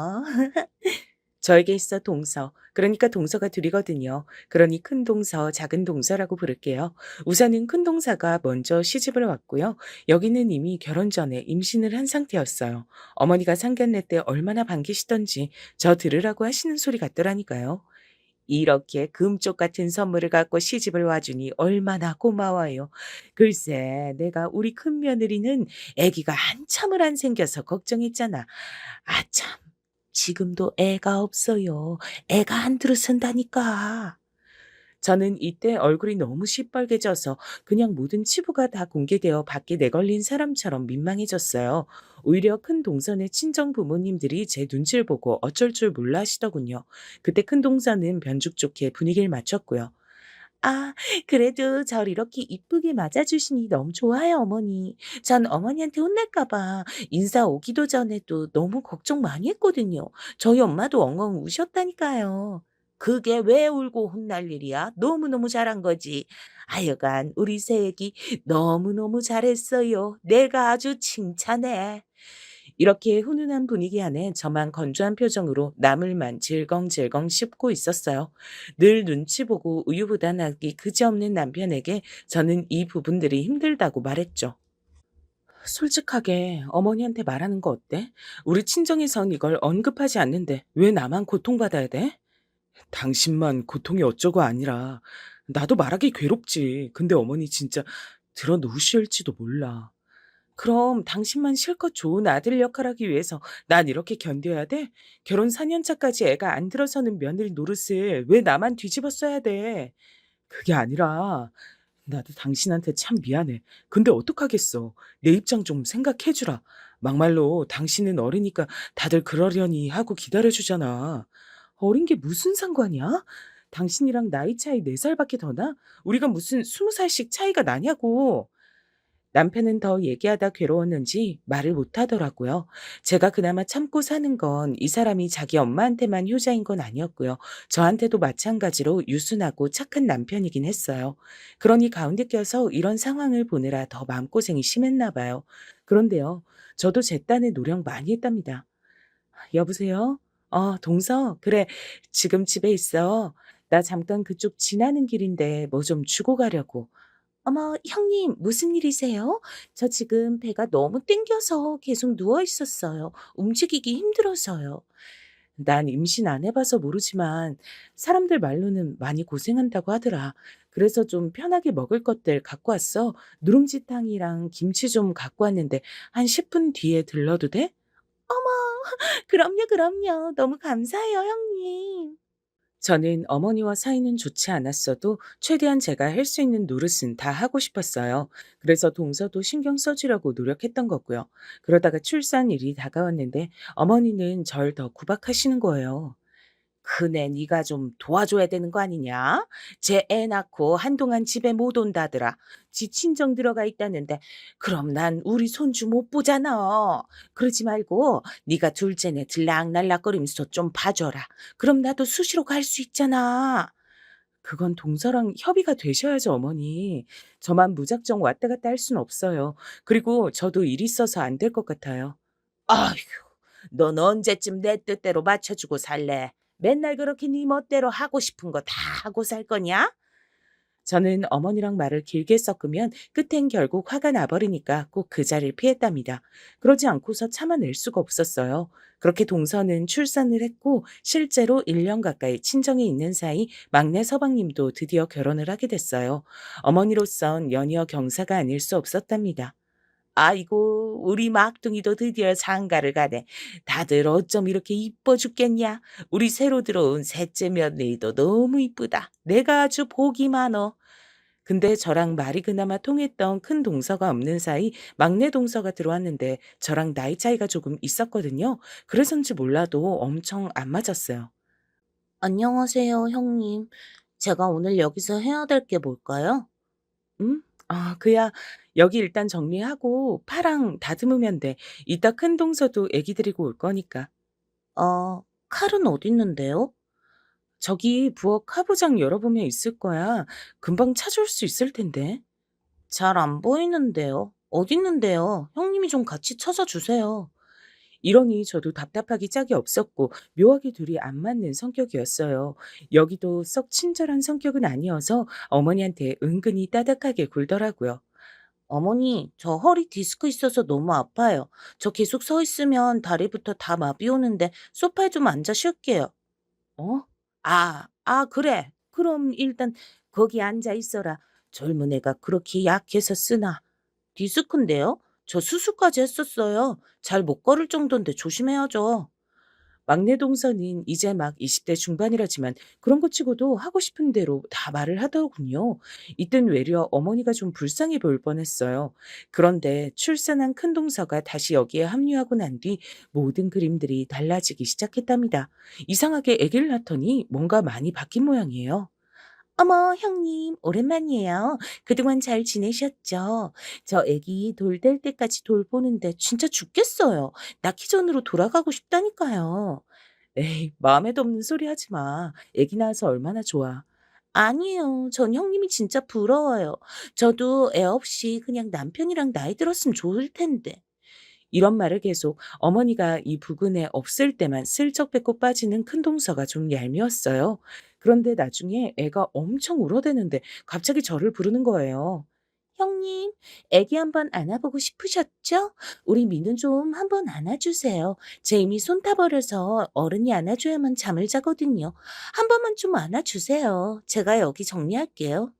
저에게 있어 동서, 그러니까 동서가 둘이거든요. 그러니 큰 동서, 작은 동서라고 부를게요. 우선은 큰 동서가 먼저 시집을 왔고요. 여기는 이미 결혼 전에 임신을 한 상태였어요. 어머니가 상견례 때 얼마나 반기시던지 저 들으라고 하시는 소리 같더라니까요. 이렇게 금쪽 같은 선물을 갖고 시집을 와주니 얼마나 고마워요. 글쎄, 내가 우리 큰며느리는 아기가 한참을 안 생겨서 걱정했잖아. 아참, 지금도 애가 없어요. 애가 안 들어선다니까. 저는 이때 얼굴이 너무 시뻘개져서 그냥 모든 치부가 다 공개되어 밖에 내걸린 사람처럼 민망해졌어요. 오히려 큰 동선의 친정 부모님들이 제 눈치를 보고 어쩔 줄 몰라 하시더군요. 그때 큰 동선은 변죽 좋게 분위기를 맞췄고요. 아, 그래도 절 이렇게 이쁘게 맞아주시니 너무 좋아요, 어머니. 전 어머니한테 혼날까 봐 인사 오기도 전에도 너무 걱정 많이 했거든요. 저희 엄마도 엉엉 우셨다니까요. 그게 왜 울고 혼날 일이야? 너무너무 잘한 거지. 하여간 우리 새애기 너무너무 잘했어요. 내가 아주 칭찬해. 이렇게 훈훈한 분위기 안에 저만 건조한 표정으로 나물만 질겅질겅 씹고 있었어요. 늘 눈치 보고 우유부단하기 그지없는 남편에게 저는 이 부분들이 힘들다고 말했죠. 솔직하게 어머니한테 말하는 거 어때? 우리 친정에선 이걸 언급하지 않는데 왜 나만 고통받아야 돼? 당신만 고통이 어쩌고 아니라 나도 말하기 괴롭지. 근데 어머니 진짜 들어놓으실지도 몰라. 그럼 당신만 실컷 좋은 아들 역할하기 위해서 난 이렇게 견뎌야 돼? 결혼 4년 차까지 애가 안 들어서는 며느리 노릇을 왜 나만 뒤집어 써야 돼? 그게 아니라 나도 당신한테 참 미안해. 근데 어떡하겠어. 내 입장 좀 생각해 주라. 막말로 당신은 어리니까 다들 그러려니 하고 기다려 주잖아. 어린 게 무슨 상관이야? 당신이랑 나이 차이 4살밖에 더 나? 우리가 무슨 20살씩 차이가 나냐고. 남편은 더 얘기하다 괴로웠는지 말을 못 하더라고요. 제가 그나마 참고 사는 건 이 사람이 자기 엄마한테만 효자인 건 아니었고요. 저한테도 마찬가지로 유순하고 착한 남편이긴 했어요. 그러니 가운데 껴서 이런 상황을 보느라 더 마음고생이 심했나 봐요. 그런데요, 저도 제 딴에 노력 많이 했답니다. 여보세요? 동서? 그래, 지금 집에 있어. 나 잠깐 그쪽 지나는 길인데 뭐 좀 주고 가려고. 어머, 형님, 무슨 일이세요? 저 지금 배가 너무 땡겨서 계속 누워 있었어요. 움직이기 힘들어서요. 난 임신 안 해봐서 모르지만 사람들 말로는 많이 고생한다고 하더라. 그래서 좀 편하게 먹을 것들 갖고 왔어. 누룽지탕이랑 김치 좀 갖고 왔는데 한 10분 뒤에 들러도 돼? 어머, 그럼요, 그럼요. 너무 감사해요, 형님. 저는 어머니와 사이는 좋지 않았어도 최대한 제가 할 수 있는 노릇은 다 하고 싶었어요. 그래서 동서도 신경 써주려고 노력했던 거고요. 그러다가 출산일이 다가왔는데 어머니는 절 더 구박하시는 거예요. 그네 네가 좀 도와줘야 되는 거 아니냐? 쟤 애 낳고 한동안 집에 못 온다더라. 지 친정 들어가 있다는데 그럼 난 우리 손주 못 보잖아. 그러지 말고 네가 둘째네 들락날락거리면서 좀 봐줘라. 그럼 나도 수시로 갈 수 있잖아. 그건 동서랑 협의가 되셔야죠, 어머니. 저만 무작정 왔다 갔다 할 순 없어요. 그리고 저도 일 있어서 안 될 것 같아요. 아휴, 넌 언제쯤 내 뜻대로 맞춰주고 살래? 맨날 그렇게 네 멋대로 하고 싶은 거 다 하고 살 거냐? 저는 어머니랑 말을 길게 섞으면 끝엔 결국 화가 나버리니까 꼭 그 자리를 피했답니다. 그러지 않고서 참아낼 수가 없었어요. 그렇게 동서는 출산을 했고 실제로 1년 가까이 친정에 있는 사이 막내 서방님도 드디어 결혼을 하게 됐어요. 어머니로선 연이어 경사가 아닐 수 없었답니다. 아이고, 우리 막둥이도 드디어 장가를 가네. 다들 어쩜 이렇게 이뻐 죽겠냐? 우리 새로 들어온 셋째 며느리도 너무 이쁘다. 내가 아주 복이 많어. 근데 저랑 말이 그나마 통했던 큰 동서가 없는 사이 막내 동서가 들어왔는데 저랑 나이 차이가 조금 있었거든요. 그래서인지 몰라도 엄청 안 맞았어요. 안녕하세요, 형님. 제가 오늘 여기서 해야 될 게 뭘까요? 응? 그야 여기 일단 정리하고 파랑 다듬으면 돼. 이따 큰 동서도 애기 데리고 올 거니까. 칼은 어디 있는데요? 저기 부엌 카부장 열어보면 있을 거야. 금방 찾을 수 있을 텐데. 잘 안 보이는데요. 어디 있는데요? 형님이 좀 같이 찾아주세요. 이러니 저도 답답하기 짝이 없었고 묘하게 둘이 안 맞는 성격이었어요. 여기도 썩 친절한 성격은 아니어서 어머니한테 은근히 따뜻하게 굴더라고요. 어머니, 저 허리 디스크 있어서 너무 아파요. 저 계속 서 있으면 다리부터 다 마비 오는데 소파에 좀 앉아 쉴게요. 어? 그래. 그럼 일단 거기 앉아 있어라. 젊은 애가 그렇게 약해서 쓰나. 디스크인데요? 저 수술까지 했었어요. 잘 못 걸을 정도인데 조심해야죠. 막내 동서는 이제 막 20대 중반이라지만 그런 것 치고도 하고 싶은 대로 다 말을 하더군요. 이땐 외려 어머니가 좀 불쌍해 보일 뻔했어요. 그런데 출산한 큰 동서가 다시 여기에 합류하고 난 뒤 모든 그림들이 달라지기 시작했답니다. 이상하게 아기를 낳더니 뭔가 많이 바뀐 모양이에요. 어머, 형님, 오랜만이에요. 그동안 잘 지내셨죠? 저 애기 돌 될 때까지 돌보는데 진짜 죽겠어요. 낳기 전으로 돌아가고 싶다니까요. 에이, 마음에도 없는 소리 하지 마. 아기 낳아서 얼마나 좋아. 아니에요. 전 형님이 진짜 부러워요. 저도 애 없이 그냥 남편이랑 나이 들었으면 좋을 텐데. 이런 말을 계속 어머니가 이 부근에 없을 때만 슬쩍 뱉고 빠지는 큰 동서가 좀 얄미웠어요. 그런데 나중에 애가 엄청 울어대는데 갑자기 저를 부르는 거예요. 형님, 애기 한번 안아보고 싶으셨죠? 우리 민우 좀 한번 안아주세요. 제 이미 손 타버려서 어른이 안아줘야만 잠을 자거든요. 한 번만 좀 안아주세요. 제가 여기 정리할게요.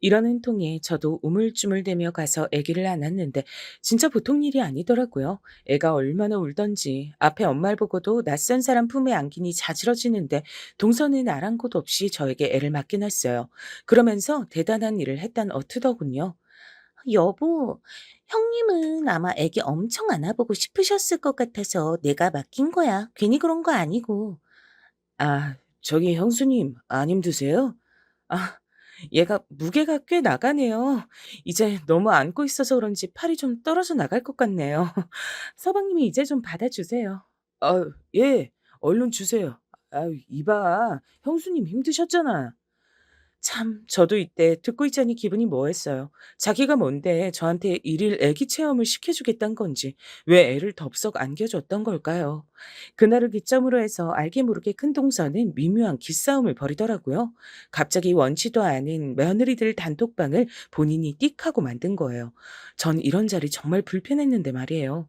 이러는 통에 저도 우물쭈물대며 가서 아기를 안았는데 진짜 보통 일이 아니더라고요. 애가 얼마나 울던지 앞에 엄마를 보고도 낯선 사람 품에 안기니 자지러지는데 동서는 아랑곳 없이 저에게 애를 맡겨놨어요. 그러면서 대단한 일을 했단 어투더군요. 여보, 형님은 아마 애기 엄청 안아보고 싶으셨을 것 같아서 내가 맡긴 거야. 괜히 그런 거 아니고. 저기 형수님 안 힘드세요? 아, 얘가 무게가 꽤 나가네요. 이제 너무 안고 있어서 그런지 팔이 좀 떨어져 나갈 것 같네요. 서방님이 이제 좀 받아주세요. 예. 얼른 주세요. 이봐. 형수님 힘드셨잖아. 참, 저도 이때 듣고 있자니 기분이 뭐했어요. 자기가 뭔데 저한테 일일 애기 체험을 시켜주겠단 건지, 왜 애를 덥석 안겨줬던 걸까요? 그날을 기점으로 해서 알게 모르게 큰 동서는 미묘한 기싸움을 벌이더라고요. 갑자기 원치도 않은 며느리들 단톡방을 본인이 띡 하고 만든 거예요. 전 이런 자리 정말 불편했는데 말이에요.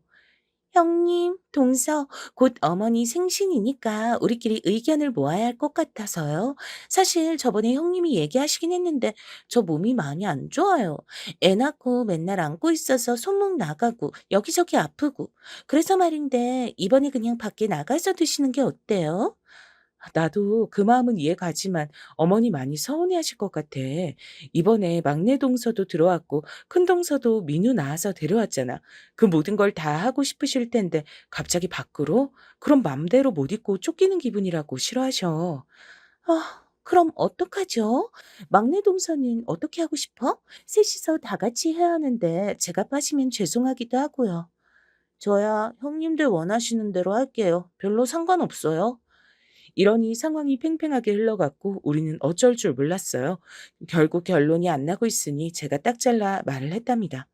형님, 동서, 곧 어머니 생신이니까 우리끼리 의견을 모아야 할 것 같아서요. 사실 저번에 형님이 얘기하시긴 했는데 저 몸이 많이 안 좋아요. 애 낳고 맨날 안고 있어서 손목 나가고 여기저기 아프고. 그래서 말인데 이번에 그냥 밖에 나가서 드시는 게 어때요? 나도 그 마음은 이해가지만 어머니 많이 서운해하실 것 같아. 이번에 막내 동서도 들어왔고 큰 동서도 민우 낳아서 데려왔잖아. 그 모든 걸 다 하고 싶으실 텐데 갑자기 밖으로? 그럼 맘대로 못 있고 쫓기는 기분이라고 싫어하셔. 그럼 어떡하죠? 막내 동서는 어떻게 하고 싶어? 셋이서 다 같이 해야 하는데 제가 빠지면 죄송하기도 하고요. 저야 형님들 원하시는 대로 할게요. 별로 상관없어요. 이러니 상황이 팽팽하게 흘러갔고 우리는 어쩔 줄 몰랐어요. 결국 결론이 안 나고 있으니 제가 딱 잘라 말을 했답니다.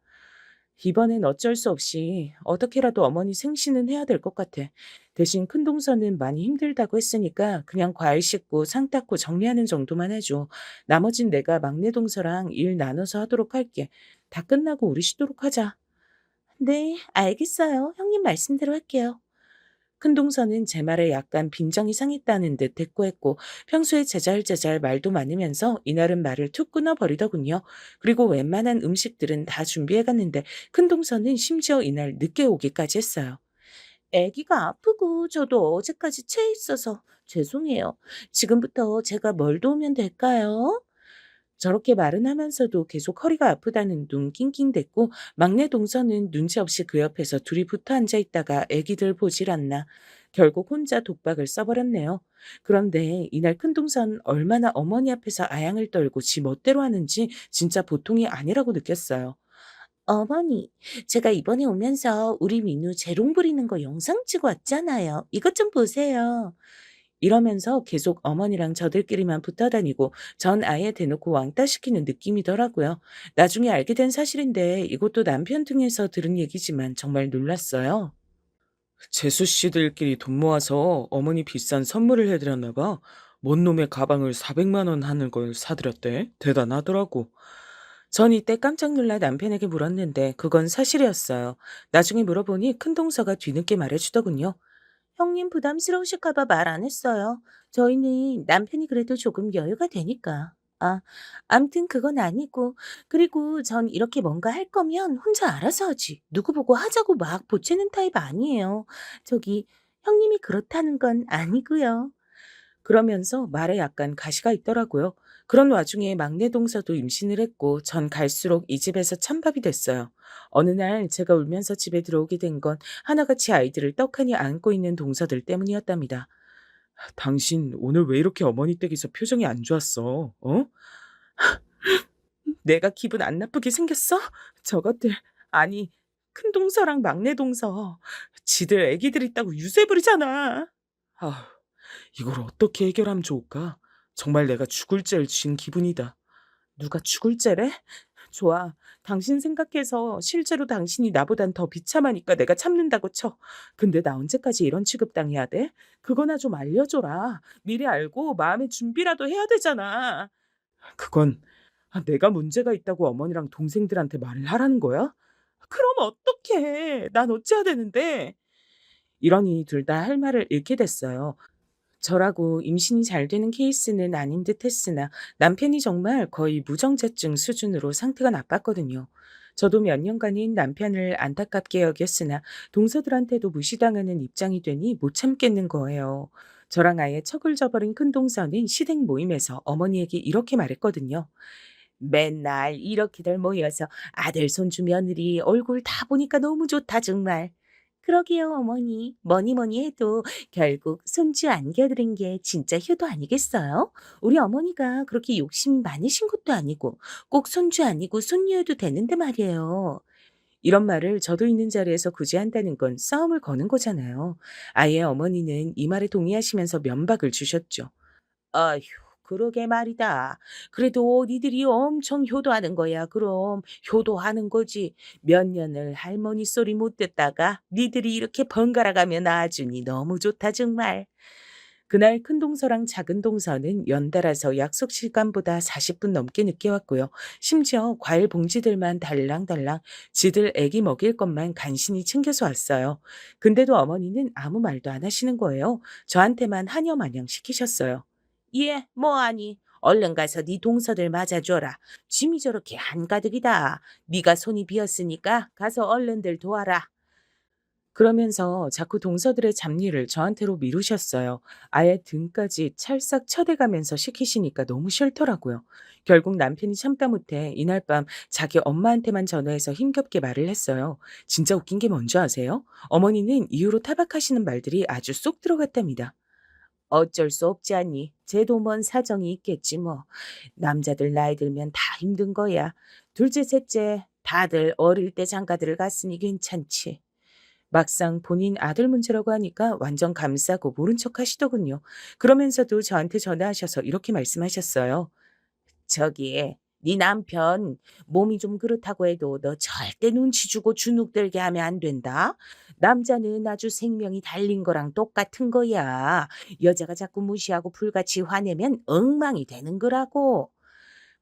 이번엔 어쩔 수 없이 어떻게라도 어머니 생신은 해야 될 것 같아. 대신 큰 동서는 많이 힘들다고 했으니까 그냥 과일 씻고 상 닦고 정리하는 정도만 해줘. 나머진 내가 막내 동서랑 일 나눠서 하도록 할게. 다 끝나고 우리 쉬도록 하자. 네, 알겠어요. 형님 말씀대로 할게요. 큰 동서는 제 말에 약간 빈정이 상했다는 듯 대꾸했고 평소에 제잘제잘 말도 많으면서 이날은 말을 툭 끊어버리더군요. 그리고 웬만한 음식들은 다 준비해갔는데 큰 동서는 심지어 이날 늦게 오기까지 했어요. 아기가 아프고 저도 어제까지 체해 있어서 죄송해요. 지금부터 제가 뭘 도우면 될까요? 저렇게 말은 하면서도 계속 허리가 아프다는 둥 낑낑댔고 막내 동서는 눈치 없이 그 옆에서 둘이 붙어 앉아 있다가 애기들 보질 않나. 결국 혼자 독박을 써버렸네요. 그런데 이날 큰 동선 얼마나 어머니 앞에서 아양을 떨고 지 멋대로 하는지 진짜 보통이 아니라고 느꼈어요. 어머니, 제가 이번에 오면서 우리 민우 재롱 부리는 거 영상 찍어 왔잖아요. 이것 좀 보세요. 이러면서 계속 어머니랑 저들끼리만 붙어 다니고 전 아예 대놓고 왕따 시키는 느낌이더라고요. 나중에 알게 된 사실인데 이것도 남편 등에서 들은 얘기지만 정말 놀랐어요. 재수 씨들끼리 돈 모아서 어머니 비싼 선물을 해드렸나 봐. 뭔 놈의 가방을 400만 원 하는 걸 사드렸대. 대단하더라고. 전 이때 깜짝 놀라 남편에게 물었는데 그건 사실이었어요. 나중에 물어보니 큰 동서가 뒤늦게 말해주더군요. 형님 부담스러우실까봐 말 안 했어요. 저희는 남편이 그래도 조금 여유가 되니까. 암튼 그건 아니고. 그리고 전 이렇게 뭔가 할 거면 혼자 알아서 하지. 누구 보고 하자고 막 보채는 타입 아니에요. 저기, 형님이 그렇다는 건 아니고요. 그러면서 말에 약간 가시가 있더라고요. 그런 와중에 막내 동서도 임신을 했고 전 갈수록 이 집에서 찬밥이 됐어요. 어느 날 제가 울면서 집에 들어오게 된 건 하나같이 아이들을 떡하니 안고 있는 동서들 때문이었답니다. 당신 오늘 왜 이렇게 어머니 댁에서 표정이 안 좋았어? 어? 내가 기분 안 나쁘게 생겼어? 저것들 아니 큰 동서랑 막내 동서 지들 애기들 있다고 유세 부리잖아. 아, 이걸 어떻게 해결하면 좋을까? 정말 내가 죽을 죄를 지은 기분이다. 누가 죽을 죄래? 좋아. 당신 생각해서 실제로 당신이 나보단 더 비참하니까 내가 참는다고 쳐. 근데 나 언제까지 이런 취급당해야 돼? 그거나 좀 알려줘라. 미리 알고 마음의 준비라도 해야 되잖아. 그건 내가 문제가 있다고 어머니랑 동생들한테 말을 하라는 거야? 그럼 어떡해. 난 어찌해야 되는데. 이러니 둘 다 할 말을 잃게 됐어요. 저라고 임신이 잘 되는 케이스는 아닌 듯 했으나 남편이 정말 거의 무정자증 수준으로 상태가 나빴거든요. 저도 몇 년간은 남편을 안타깝게 여겼으나 동서들한테도 무시당하는 입장이 되니 못 참겠는 거예요. 저랑 아예 척을 저버린 큰 동서는 시댁 모임에서 어머니에게 이렇게 말했거든요. 맨날 이렇게들 모여서 아들 손주 며느리 얼굴 다 보니까 너무 좋다 정말. 그러게요, 어머니. 뭐니 뭐니 해도 결국 손주 안겨드린 게 진짜 효도 아니겠어요? 우리 어머니가 그렇게 욕심이 많으신 것도 아니고 꼭 손주 아니고 손녀여도 되는데 말이에요. 이런 말을 저도 있는 자리에서 굳이 한다는 건 싸움을 거는 거잖아요. 아이의 어머니는 이 말에 동의하시면서 면박을 주셨죠. 아휴, 그러게 말이다. 그래도 니들이 엄청 효도하는 거야. 그럼 효도하는 거지. 몇 년을 할머니 소리 못 듣다가 니들이 이렇게 번갈아 가며 낳아주니 너무 좋다 정말. 그날 큰 동서랑 작은 동서는 연달아서 약속 시간보다 40분 넘게 늦게 왔고요. 심지어 과일 봉지들만 달랑달랑 지들 애기 먹일 것만 간신히 챙겨서 왔어요. 근데도 어머니는 아무 말도 안 하시는 거예요. 저한테만 하녀 마냥 시키셨어요. 예, 뭐하니? 얼른 가서 네 동서들 맞아줘라. 짐이 저렇게 한가득이다. 네가 손이 비었으니까 가서 얼른들 도와라. 그러면서 자꾸 동서들의 잡일을 저한테로 미루셨어요. 아예 등까지 찰싹 쳐대가면서 시키시니까 너무 싫더라고요. 결국 남편이 참다 못해 이날 밤 자기 엄마한테만 전화해서 힘겹게 말을 했어요. 진짜 웃긴 게 뭔지 아세요? 어머니는 이후로 타박하시는 말들이 아주 쏙 들어갔답니다. 어쩔 수 없지 않니? 쟤도 뭔 사정이 있겠지 뭐. 남자들 나이 들면 다 힘든 거야. 둘째, 셋째 다들 어릴 때 장가들을 갔으니 괜찮지. 막상 본인 아들 문제라고 하니까 완전 감싸고 모른 척 하시더군요. 그러면서도 저한테 전화하셔서 이렇게 말씀하셨어요. 저기, 네 남편 몸이 좀 그렇다고 해도 너 절대 눈치 주고 주눅 들게 하면 안 된다. 남자는 아주 생명이 달린 거랑 똑같은 거야. 여자가 자꾸 무시하고 불같이 화내면 엉망이 되는 거라고.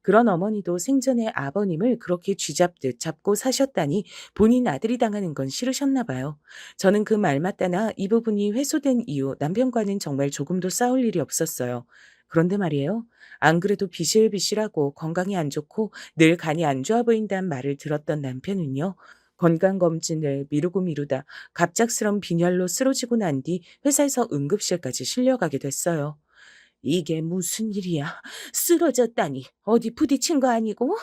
그런 어머니도 생전에 아버님을 그렇게 쥐잡듯 잡고 사셨다니 본인 아들이 당하는 건 싫으셨나 봐요. 저는 그 말마따나 이 부분이 회수된 이후 남편과는 정말 조금도 싸울 일이 없었어요. 그런데 말이에요. 안 그래도 비실비실하고 건강이 안 좋고 늘 간이 안 좋아 보인다는 말을 들었던 남편은요. 건강검진을 미루고 미루다 갑작스런 빈혈로 쓰러지고 난 뒤 회사에서 응급실까지 실려가게 됐어요. 이게 무슨 일이야? 쓰러졌다니. 어디 부딪힌 거 아니고?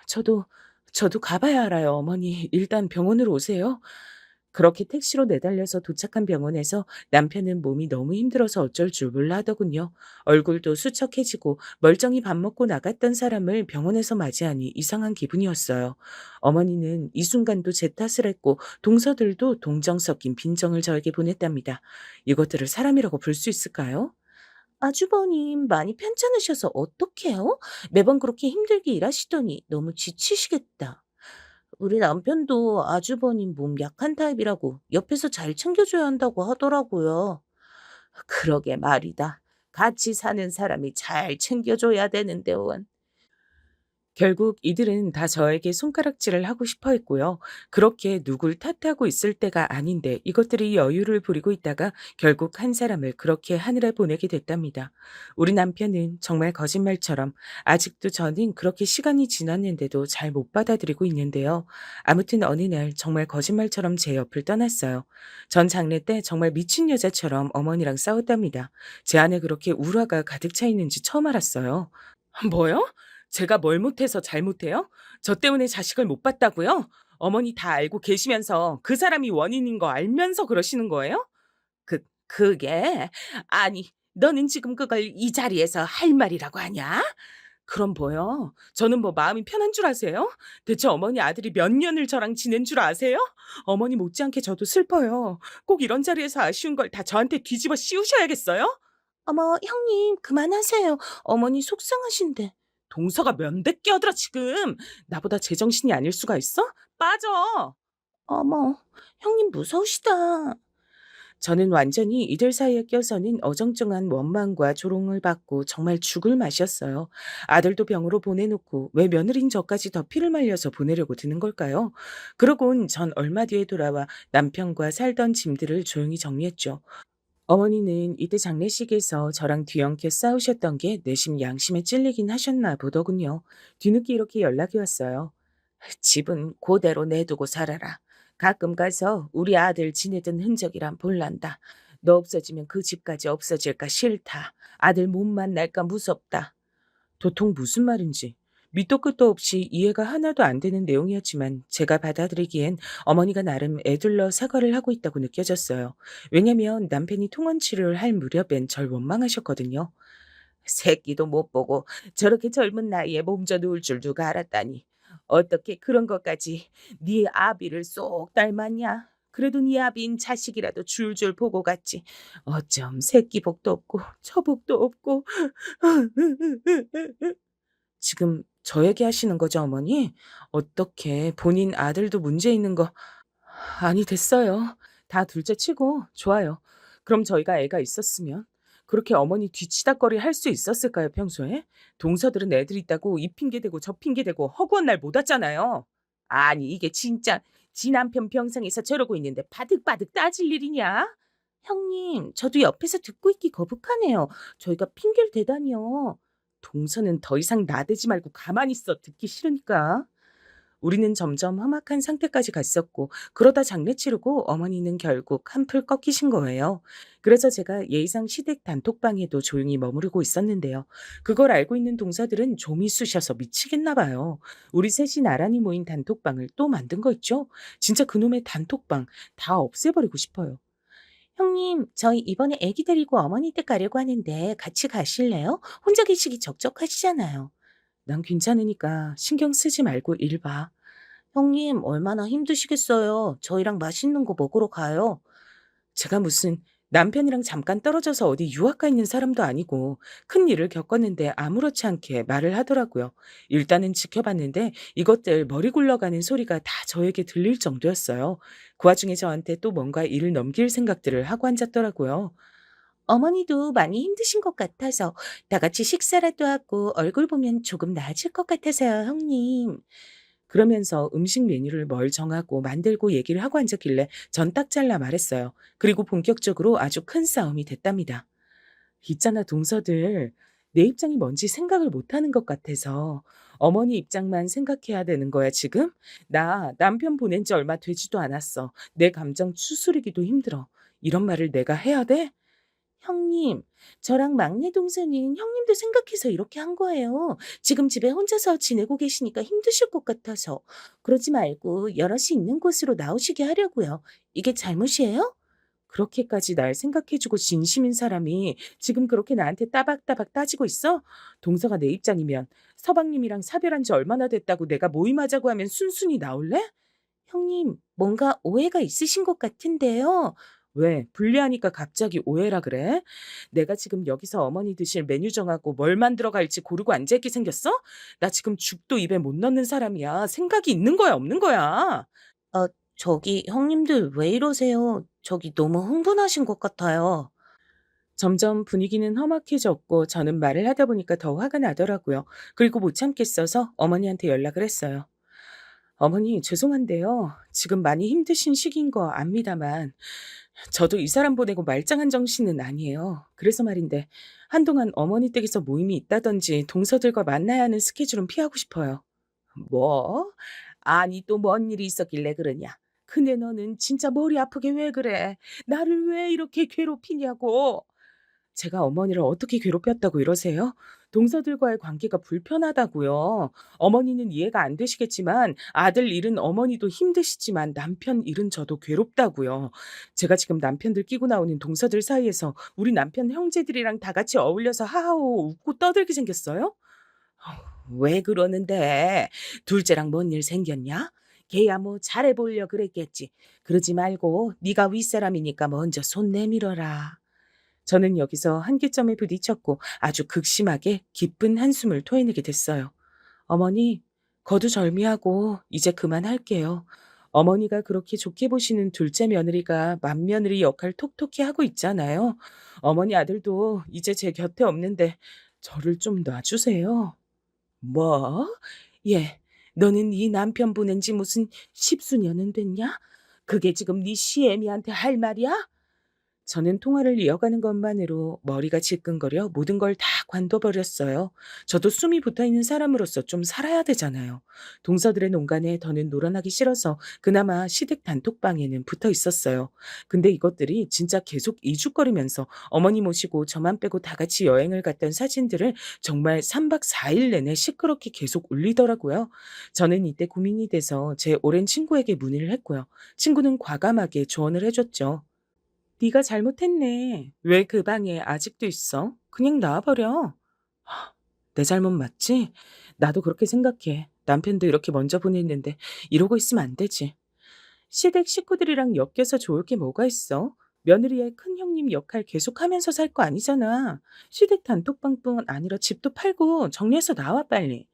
저도, 저도 가봐야 알아요, 어머니. 일단 병원으로 오세요. 그렇게 택시로 내달려서 도착한 병원에서 남편은 몸이 너무 힘들어서 어쩔 줄 몰라 하더군요. 얼굴도 수척해지고 멀쩡히 밥 먹고 나갔던 사람을 병원에서 맞이하니 이상한 기분이었어요. 어머니는 이 순간도 제 탓을 했고 동서들도 동정 섞인 빈정을 저에게 보냈답니다. 이것들을 사람이라고 볼 수 있을까요? 아주버님 많이 편찮으셔서 어떡해요? 매번 그렇게 힘들게 일하시더니 너무 지치시겠다. 우리 남편도 아주버님 몸 약한 타입이라고 옆에서 잘 챙겨줘야 한다고 하더라고요. 그러게 말이다. 같이 사는 사람이 잘 챙겨줘야 되는데 원. 결국 이들은 다 저에게 손가락질을 하고 싶어 했고요. 그렇게 누굴 탓하고 있을 때가 아닌데 이것들이 여유를 부리고 있다가 결국 한 사람을 그렇게 하늘에 보내게 됐답니다. 우리 남편은 정말 거짓말처럼 아직도 저는 그렇게 시간이 지났는데도 잘 못 받아들이고 있는데요. 아무튼 어느 날 정말 거짓말처럼 제 옆을 떠났어요. 전 장례 때 정말 미친 여자처럼 어머니랑 싸웠답니다. 제 안에 그렇게 울화가 가득 차 있는지 처음 알았어요. 뭐요? 제가 뭘 못해서 잘못해요? 저 때문에 자식을 못 봤다고요? 어머니 다 알고 계시면서 그 사람이 원인인 거 알면서 그러시는 거예요? 그게 아니 너는 지금 그걸 이 자리에서 할 말이라고 하냐? 그럼 뭐요? 저는 뭐 마음이 편한 줄 아세요? 대체 어머니 아들이 몇 년을 저랑 지낸 줄 아세요? 어머니 못지않게 저도 슬퍼요. 꼭 이런 자리에서 아쉬운 걸 다 저한테 뒤집어 씌우셔야겠어요? 어머, 형님, 그만하세요. 어머니 속상하신데. 동서가 면대 끼어들어 지금. 나보다 제정신이 아닐 수가 있어? 빠져. 어머, 형님 무서우시다. 저는 완전히 이들 사이에 껴서는 어정쩡한 원망과 조롱을 받고 정말 죽을 맛이었어요. 아들도 병으로 보내놓고 왜 며느리인 저까지 더 피를 말려서 보내려고 드는 걸까요? 그러곤 전 얼마 뒤에 돌아와 남편과 살던 짐들을 조용히 정리했죠. 어머니는 이때 장례식에서 저랑 뒤엉켜 싸우셨던 게 내심 양심에 찔리긴 하셨나 보더군요. 뒤늦게 이렇게 연락이 왔어요. 집은 그대로 내두고 살아라. 가끔 가서 우리 아들 지내던 흔적이란 볼란다. 너 없어지면 그 집까지 없어질까 싫다. 아들 못 만날까 무섭다. 도통 무슨 말인지. 밑도 끝도 없이 이해가 하나도 안 되는 내용이었지만 제가 받아들이기엔 어머니가 나름 애둘러 사과를 하고 있다고 느껴졌어요. 왜냐면 남편이 통원 치료를 할 무렵엔 절 원망하셨거든요. 새끼도 못 보고 저렇게 젊은 나이에 몸져 누울 줄 누가 알았다니. 어떻게 그런 것까지 네 아비를 쏙 닮았냐? 그래도 네 아비인 자식이라도 줄줄 보고 갔지. 어쩜 새끼 복도 없고 처복도 없고. 지금 저 얘기하시는 거죠, 어머니? 어떻게 본인 아들도 문제 있는 거 아니 됐어요. 다 둘째 치고 좋아요. 그럼 저희가 애가 있었으면 그렇게 어머니 뒤치다꺼리 할 수 있었을까요, 평소에? 동서들은 애들 있다고 이 핑계 대고 저 핑계 대고 허구한 날 못 왔잖아요. 아니 이게 진짜 지 남편 병상에서 저러고 있는데 바득바득 따질 일이냐? 형님, 저도 옆에서 듣고 있기 거북하네요. 저희가 핑계를 대다니요. 동서는 더 이상 나대지 말고 가만히 있어. 듣기 싫으니까. 우리는 점점 험악한 상태까지 갔었고 그러다 장례 치르고 어머니는 결국 한풀 꺾이신 거예요. 그래서 제가 예의상 시댁 단톡방에도 조용히 머무르고 있었는데요. 그걸 알고 있는 동서들은 좀이 쑤셔서 미치겠나 봐요. 우리 셋이 나란히 모인 단톡방을 또 만든 거 있죠? 진짜 그놈의 단톡방 다 없애버리고 싶어요. 형님, 저희 이번에 애기 데리고 어머니 댁 가려고 하는데 같이 가실래요? 혼자 계시기 적적하시잖아요. 난 괜찮으니까 신경 쓰지 말고 일 봐. 형님, 얼마나 힘드시겠어요. 저희랑 맛있는 거 먹으러 가요. 제가 무슨 남편이랑 잠깐 떨어져서 어디 유학 가 있는 사람도 아니고 큰 일을 겪었는데 아무렇지 않게 말을 하더라고요. 일단은 지켜봤는데 이것들 머리 굴러가는 소리가 다 저에게 들릴 정도였어요. 그 와중에 저한테 또 뭔가 일을 넘길 생각들을 하고 앉았더라고요. 어머니도 많이 힘드신 것 같아서 다 같이 식사라도 하고 얼굴 보면 조금 나아질 것 같아서요, 형님. 그러면서 음식 메뉴를 뭘 정하고 만들고 얘기를 하고 앉았길래 전 딱 잘라 말했어요. 그리고 본격적으로 아주 큰 싸움이 됐답니다. 있잖아, 동서들. 내 입장이 뭔지 생각을 못 하는 것 같아서 어머니 입장만 생각해야 되는 거야, 지금? 나 남편 보낸 지 얼마 되지도 않았어. 내 감정 추스리기도 힘들어. 이런 말을 내가 해야 돼? 형님, 저랑 막내 동생은 형님도 생각해서 이렇게 한 거예요. 지금 집에 혼자서 지내고 계시니까 힘드실 것 같아서. 그러지 말고 여럿이 있는 곳으로 나오시게 하려고요. 이게 잘못이에요? 그렇게까지 날 생각해주고 진심인 사람이 지금 그렇게 나한테 따박따박 따지고 있어? 동서가 내 입장이면 서방님이랑 사별한 지 얼마나 됐다고 내가 모임하자고 하면 순순히 나올래? 형님, 뭔가 오해가 있으신 것 같은데요. 왜? 불리하니까 갑자기 오해라 그래? 내가 지금 여기서 어머니 드실 메뉴 정하고 뭘 만들어 갈지 고르고 앉아있게 생겼어? 나 지금 죽도 입에 못 넣는 사람이야. 생각이 있는 거야, 없는 거야? 저기 형님들 왜 이러세요? 저기 너무 흥분하신 것 같아요. 점점 분위기는 험악해졌고 저는 말을 하다 보니까 더 화가 나더라고요. 그리고 못 참겠어서 어머니한테 연락을 했어요. 어머니, 죄송한데요. 지금 많이 힘드신 시기인 거 압니다만, 저도 이 사람 보내고 말짱한 정신은 아니에요. 그래서 말인데, 한동안 어머니 댁에서 모임이 있다든지 동서들과 만나야 하는 스케줄은 피하고 싶어요. 뭐? 아니, 또 뭔 일이 있었길래 그러냐? 근데 너는 진짜 머리 아프게 왜 그래? 나를 왜 이렇게 괴롭히냐고? 제가 어머니를 어떻게 괴롭혔다고 이러세요? 동서들과의 관계가 불편하다고요. 어머니는 이해가 안 되시겠지만 아들 잃은 어머니도 힘드시지만 남편 잃은 저도 괴롭다고요. 제가 지금 남편들 끼고 나오는 동서들 사이에서 우리 남편 형제들이랑 다 같이 어울려서 하하호 웃고 떠들게 생겼어요? 왜 그러는데? 둘째랑 뭔 일 생겼냐? 걔야 뭐 잘해보려 그랬겠지. 그러지 말고 네가 윗사람이니까 먼저 손 내밀어라. 저는 여기서 한계점에 부딪혔고 아주 극심하게 깊은 한숨을 토해내게 됐어요. 어머니, 거두절미하고 이제 그만할게요. 어머니가 그렇게 좋게 보시는 둘째 며느리가 맏며느리 역할 톡톡히 하고 있잖아요. 어머니 아들도 이제 제 곁에 없는데 저를 좀 놔주세요. 뭐? 예, 너는 네 남편 보낸 지 무슨 십수년은 됐냐? 그게 지금 네 시애미한테 할 말이야? 저는 통화를 이어가는 것만으로 머리가 지끈거려 모든 걸 다 관둬버렸어요. 저도 숨이 붙어있는 사람으로서 좀 살아야 되잖아요. 동서들의 농간에 더는 놀아나기 싫어서 그나마 시댁 단톡방에는 붙어 있었어요. 근데 이것들이 진짜 계속 이죽거리면서 어머니 모시고 저만 빼고 다 같이 여행을 갔던 사진들을 정말 3박 4일 내내 시끄럽게 계속 올리더라고요. 저는 이때 고민이 돼서 제 오랜 친구에게 문의를 했고요. 친구는 과감하게 조언을 해줬죠. 네가 잘못했네. 왜 그 방에 아직도 있어? 그냥 나와버려. 내 잘못 맞지? 나도 그렇게 생각해. 남편도 이렇게 먼저 보냈는데 이러고 있으면 안 되지. 시댁 식구들이랑 엮여서 좋을 게 뭐가 있어? 며느리의 큰 형님 역할 계속하면서 살 거 아니잖아. 시댁 단톡방뿐 아니라 집도 팔고 정리해서 나와 빨리.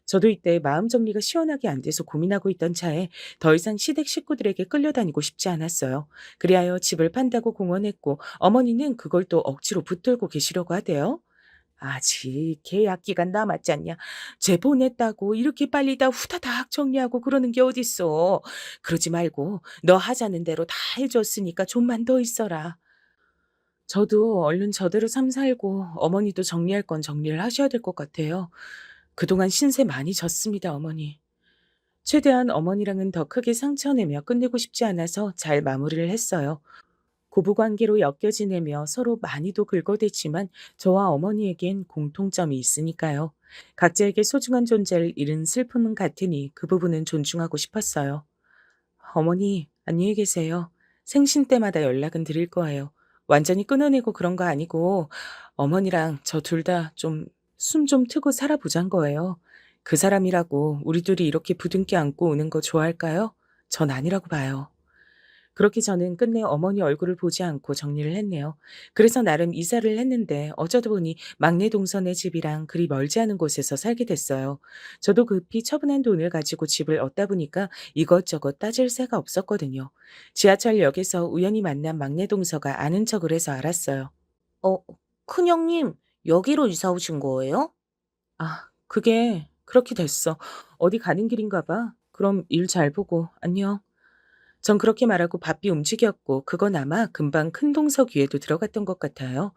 저도 이때 마음 정리가 시원하게 안 돼서 고민하고 있던 차에 더 이상 시댁 식구들에게 끌려다니고 싶지 않았어요. 그리하여 집을 판다고 공언했고 어머니는 그걸 또 억지로 붙들고 계시려고 하대요. 아직 계약 기간 남았지 않냐. 제 보냈다고 이렇게 빨리 다 후다닥 정리하고 그러는 게 어딨어. 그러지 말고 너 하자는 대로 다 해줬으니까 좀만 더 있어라. 저도 얼른 저대로 삶 살고 어머니도 정리할 건 정리를 하셔야 될 것 같아요. 그동안 신세 많이 졌습니다, 어머니. 최대한 어머니랑은 더 크게 상처내며 끝내고 싶지 않아서 잘 마무리를 했어요. 고부관계로 엮여 지내며 서로 많이도 긁어댔지만 저와 어머니에겐 공통점이 있으니까요. 각자에게 소중한 존재를 잃은 슬픔은 같으니 그 부분은 존중하고 싶었어요. 어머니, 안녕히 계세요. 생신 때마다 연락은 드릴 거예요. 완전히 끊어내고 그런 거 아니고 어머니랑 저 둘 다 좀 숨 좀 트고 살아보잔 거예요. 그 사람이라고 우리 둘이 이렇게 부둥켜 안고 오는 거 좋아할까요? 전 아니라고 봐요. 그렇게 저는 끝내 어머니 얼굴을 보지 않고 정리를 했네요. 그래서 나름 이사를 했는데 어쩌다 보니 막내 동선의 집이랑 그리 멀지 않은 곳에서 살게 됐어요. 저도 급히 처분한 돈을 가지고 집을 얻다 보니까 이것저것 따질 새가 없었거든요. 지하철역에서 우연히 만난 막내 동서가 아는 척을 해서 알았어요. 어, 큰형님, 여기로 이사 오신 거예요? 아, 그게 그렇게 됐어. 어디 가는 길인가 봐. 그럼 일 잘 보고 안녕. 전 그렇게 말하고 바삐 움직였고 그건 아마 금방 큰 동서 귀에도 들어갔던 것 같아요.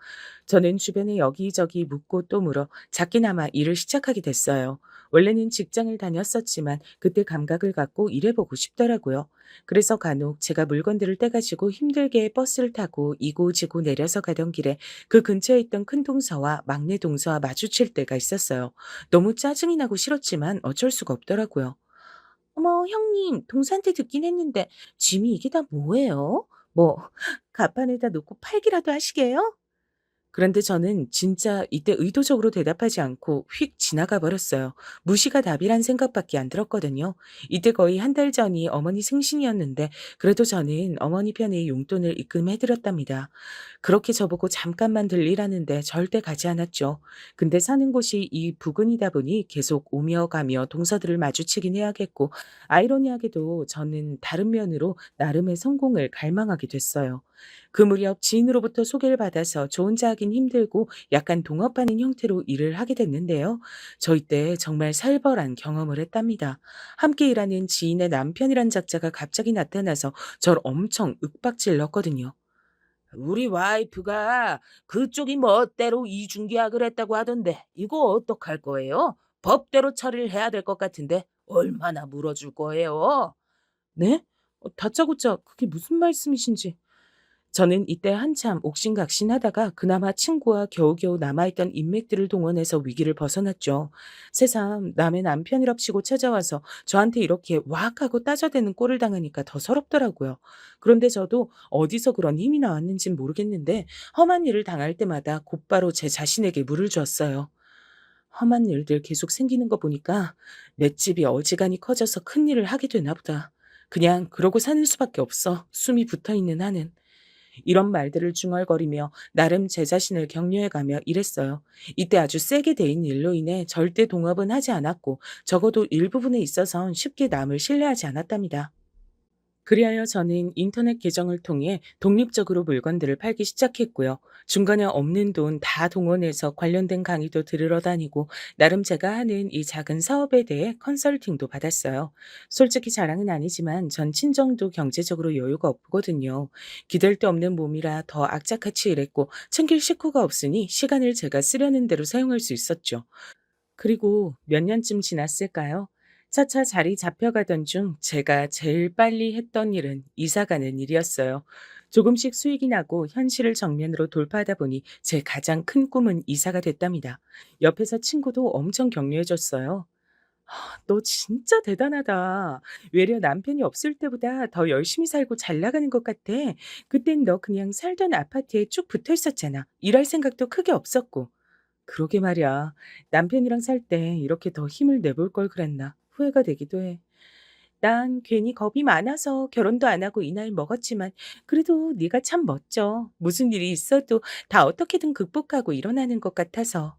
저는 주변에 여기저기 묻고 또 물어 작게나마 일을 시작하게 됐어요. 원래는 직장을 다녔었지만 그때 감각을 갖고 일해보고 싶더라고요. 그래서 간혹 제가 물건들을 떼가지고 힘들게 버스를 타고 이고지고 내려서 가던 길에 그 근처에 있던 큰 동서와 막내 동서와 마주칠 때가 있었어요. 너무 짜증이 나고 싫었지만 어쩔 수가 없더라고요. 어머, 형님, 동사한테 듣긴 했는데, 짐이 이게 다 뭐예요? 뭐, 가판에다 놓고 팔기라도 하시게요? 그런데 저는 진짜 이때 의도적으로 대답하지 않고 휙 지나가 버렸어요. 무시가 답이란 생각밖에 안 들었거든요. 이때 거의 한 달 전이 어머니 생신이었는데 그래도 저는 어머니 편에 용돈을 입금해드렸답니다. 그렇게 저보고 잠깐만 들리라는데 절대 가지 않았죠. 근데 사는 곳이 이 부근이다 보니 계속 오며 가며 동서들을 마주치긴 해야겠고 아이러니하게도 저는 다른 면으로 나름의 성공을 갈망하게 됐어요. 그 무렵 지인으로부터 소개를 받아서 저 혼자 하긴 힘들고 약간 동업하는 형태로 일을 하게 됐는데요. 저 이때 정말 살벌한 경험을 했답니다. 함께 일하는 지인의 남편이란 작자가 갑자기 나타나서 저를 엄청 윽박질렀거든요. 우리 와이프가 그쪽이 멋대로 이중계약을 했다고 하던데, 이거 어떡할 거예요? 법대로 처리를 해야 될 것 같은데, 얼마나 물어줄 거예요? 네? 다짜고짜 그게 무슨 말씀이신지. 저는 이때 한참 옥신각신하다가 그나마 친구와 겨우겨우 남아있던 인맥들을 동원해서 위기를 벗어났죠. 새삼 남의 남편이랍시고 찾아와서 저한테 이렇게 왁 하고 따져대는 꼴을 당하니까 더 서럽더라고요. 그런데 저도 어디서 그런 힘이 나왔는진 모르겠는데 험한 일을 당할 때마다 곧바로 제 자신에게 물을 주었어요. 험한 일들 계속 생기는 거 보니까 맷집이 어지간히 커져서 큰일을 하게 되나 보다. 그냥 그러고 사는 수밖에 없어. 숨이 붙어있는 한은. 이런 말들을 중얼거리며 나름 제 자신을 격려해가며 일했어요. 이때 아주 세게 데인 일로 인해 절대 동업은 하지 않았고 적어도 일부분에 있어선 쉽게 남을 신뢰하지 않았답니다. 그리하여 저는 인터넷 계정을 통해 독립적으로 물건들을 팔기 시작했고요. 중간에 없는 돈 다 동원해서 관련된 강의도 들으러 다니고 나름 제가 하는 이 작은 사업에 대해 컨설팅도 받았어요. 솔직히 자랑은 아니지만 전 친정도 경제적으로 여유가 없거든요. 기댈 데 없는 몸이라 더 악착같이 일했고 챙길 식구가 없으니 시간을 제가 쓰려는 대로 사용할 수 있었죠. 그리고 몇 년쯤 지났을까요? 차차 자리 잡혀가던 중 제가 제일 빨리 했던 일은 이사 가는 일이었어요. 조금씩 수익이 나고 현실을 정면으로 돌파하다 보니 제 가장 큰 꿈은 이사가 됐답니다. 옆에서 친구도 엄청 격려해줬어요. 너 진짜 대단하다. 외려 남편이 없을 때보다 더 열심히 살고 잘 나가는 것 같아. 그땐 너 그냥 살던 아파트에 쭉 붙어 있었잖아. 일할 생각도 크게 없었고. 그러게 말이야. 남편이랑 살 때 이렇게 더 힘을 내볼 걸 그랬나 후회가 되기도 해. 난 괜히 겁이 많아서 결혼도 안 하고 이 나이 먹었지만 그래도 네가 참 멋져. 무슨 일이 있어도 다 어떻게든 극복하고 일어나는 것 같아서.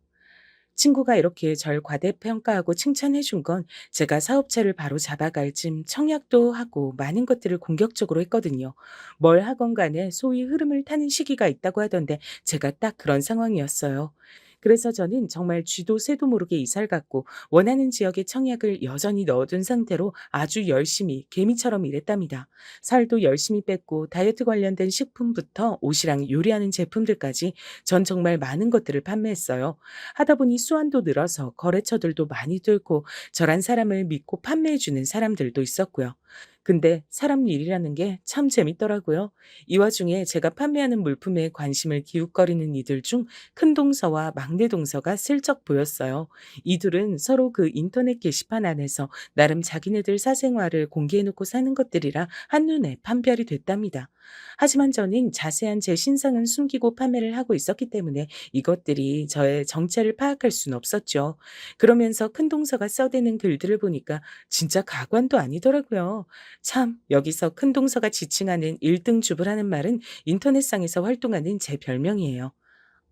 친구가 이렇게 절 과대평가하고 칭찬해 준 건 제가 사업체를 바로 잡아갈 쯤 청약도 하고 많은 것들을 공격적으로 했거든요. 뭘 하건 간에 소위 흐름을 타는 시기가 있다고 하던데 제가 딱 그런 상황이었어요. 그래서 저는 정말 쥐도 새도 모르게 이사를 갔고 원하는 지역의 청약을 여전히 넣어둔 상태로 아주 열심히 개미처럼 일했답니다. 살도 열심히 뺐고 다이어트 관련된 식품부터 옷이랑 요리하는 제품들까지 전 정말 많은 것들을 판매했어요. 하다 보니 수완도 늘어서 거래처들도 많이 들고 저란 사람을 믿고 판매해주는 사람들도 있었고요. 근데 사람 일이라는 게 참 재밌더라고요. 이 와중에 제가 판매하는 물품에 관심을 기웃거리는 이들 중 큰 동서와 막내 동서가 슬쩍 보였어요. 이 둘은 서로 그 인터넷 게시판 안에서 나름 자기네들 사생활을 공개해놓고 사는 것들이라 한눈에 판별이 됐답니다. 하지만 저는 자세한 제 신상은 숨기고 판매를 하고 있었기 때문에 이것들이 저의 정체를 파악할 수는 없었죠. 그러면서 큰 동서가 써대는 글들을 보니까 진짜 가관도 아니더라고요. 참, 여기서 큰 동서가 지칭하는 1등 주부라는 말은 인터넷상에서 활동하는 제 별명이에요.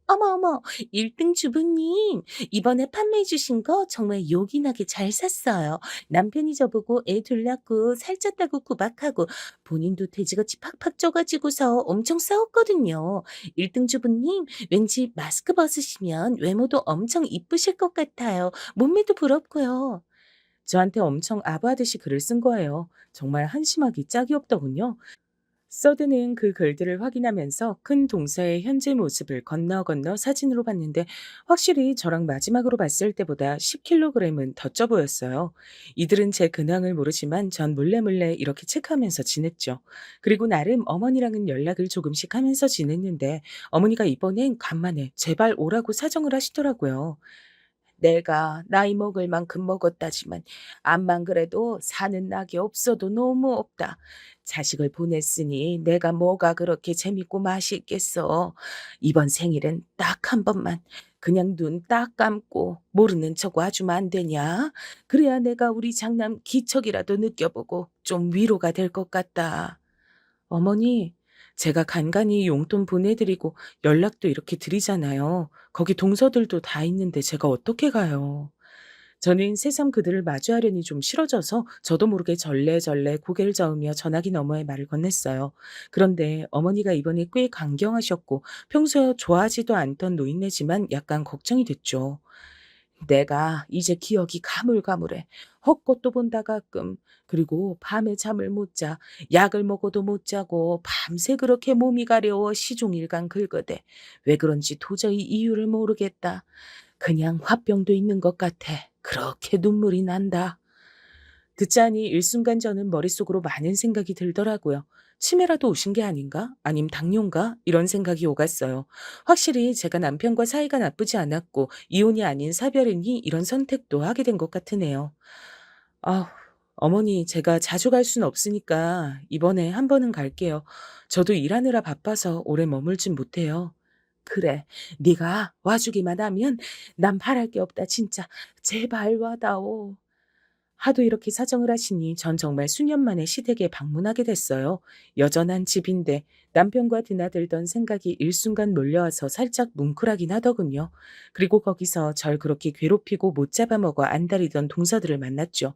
어머, 어머, 1등 주부님. 이번에 판매해주신 거 정말 요긴하게 잘 샀어요. 남편이 저보고 애 둘 낳고 살쪘다고 구박하고 본인도 돼지같이 팍팍 쪄가지고서 엄청 싸웠거든요. 1등 주부님, 왠지 마스크 벗으시면 외모도 엄청 이쁘실 것 같아요. 몸매도 부럽고요. 저한테 엄청 아부하듯이 글을 쓴 거예요. 정말 한심하기 짝이 없더군요. 써드는 그 글들을 확인하면서 큰 동서의 현재 모습을 건너 건너 사진으로 봤는데 확실히 저랑 마지막으로 봤을 때보다 10kg은 더 쪄 보였어요. 이들은 제 근황을 모르지만 전 몰래 이렇게 체크하면서 지냈죠. 그리고 나름 어머니랑은 연락을 조금씩 하면서 지냈는데 어머니가 이번엔 간만에 제발 오라고 사정을 하시더라고요. 내가 나이 먹을 만큼 먹었다지만 암만 그래도 사는 낙이 없어도 너무 없다. 자식을 보냈으니 내가 뭐가 그렇게 재밌고 맛있겠어. 이번 생일은 딱 한 번만 그냥 눈 딱 감고 모르는 척 와주면 안 되냐? 그래야 내가 우리 장남 기척이라도 느껴보고 좀 위로가 될 것 같다. 어머니, 제가 간간히 용돈 보내드리고 연락도 이렇게 드리잖아요. 거기 동서들도 다 있는데 제가 어떻게 가요? 저는 새삼 그들을 마주하려니 좀 싫어져서 저도 모르게 절레절레 고개를 저으며 전화기 너머에 말을 건넸어요. 그런데 어머니가 이번에 꽤 강경하셨고 평소에 좋아하지도 않던 노인네지만 약간 걱정이 됐죠. 내가 이제 기억이 가물가물해. 헛것도 본다 가끔. 그리고 밤에 잠을 못 자. 약을 먹어도 못 자고 밤새 그렇게 몸이 가려워 시종일관 긁어대. 왜 그런지 도저히 이유를 모르겠다. 그냥 화병도 있는 것 같아. 그렇게 눈물이 난다. 듣자니 일순간 저는 머릿속으로 많은 생각이 들더라고요. 치매라도 오신 게 아닌가? 아님 당뇨인가? 이런 생각이 오갔어요. 확실히 제가 남편과 사이가 나쁘지 않았고 이혼이 아닌 사별이니 이런 선택도 하게 된 것 같으네요. 아, 어머니 제가 자주 갈 순 없으니까 이번에 한 번은 갈게요. 저도 일하느라 바빠서 오래 머물진 못해요. 그래, 네가 와주기만 하면 난 바랄 게 없다 진짜. 제발 와다오. 하도 이렇게 사정을 하시니 전 정말 수년 만에 시댁에 방문하게 됐어요. 여전한 집인데 남편과 드나들던 생각이 일순간 몰려와서 살짝 뭉클하긴 하더군요. 그리고 거기서 절 그렇게 괴롭히고 못 잡아먹어 안달이던 동서들을 만났죠.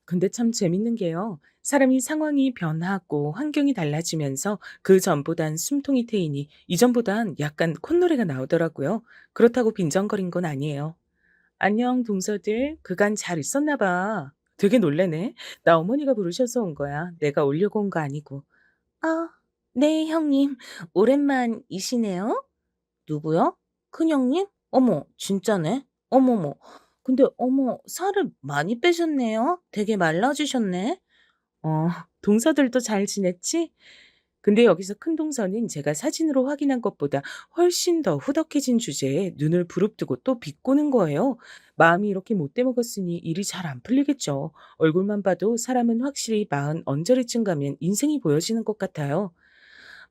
근데 참 재밌는 게요. 사람이 상황이 변하고 환경이 달라지면서 그 전보단 숨통이 트이니 이전보단 약간 콧노래가 나오더라고요. 그렇다고 빈정거린 건 아니에요. 안녕, 동서들. 그간 잘 있었나 봐. 되게 놀래네. 나 어머니가 부르셔서 온 거야. 내가 오려고 온 거 아니고. 아, 네, 형님. 오랜만이시네요. 누구요? 큰형님? 어머, 진짜네. 어머머. 근데 어머, 살을 많이 빼셨네요. 되게 말라지셨네. 어, 동서들도 잘 지냈지? 근데 여기서 큰 동서는 제가 사진으로 확인한 것보다 훨씬 더 후덕해진 주제에 눈을 부릅뜨고 또 비꼬는 거예요. 마음이 이렇게 못돼 먹었으니 일이 잘 안 풀리겠죠. 얼굴만 봐도 사람은 확실히 마흔 언저리쯤 가면 인생이 보여지는 것 같아요.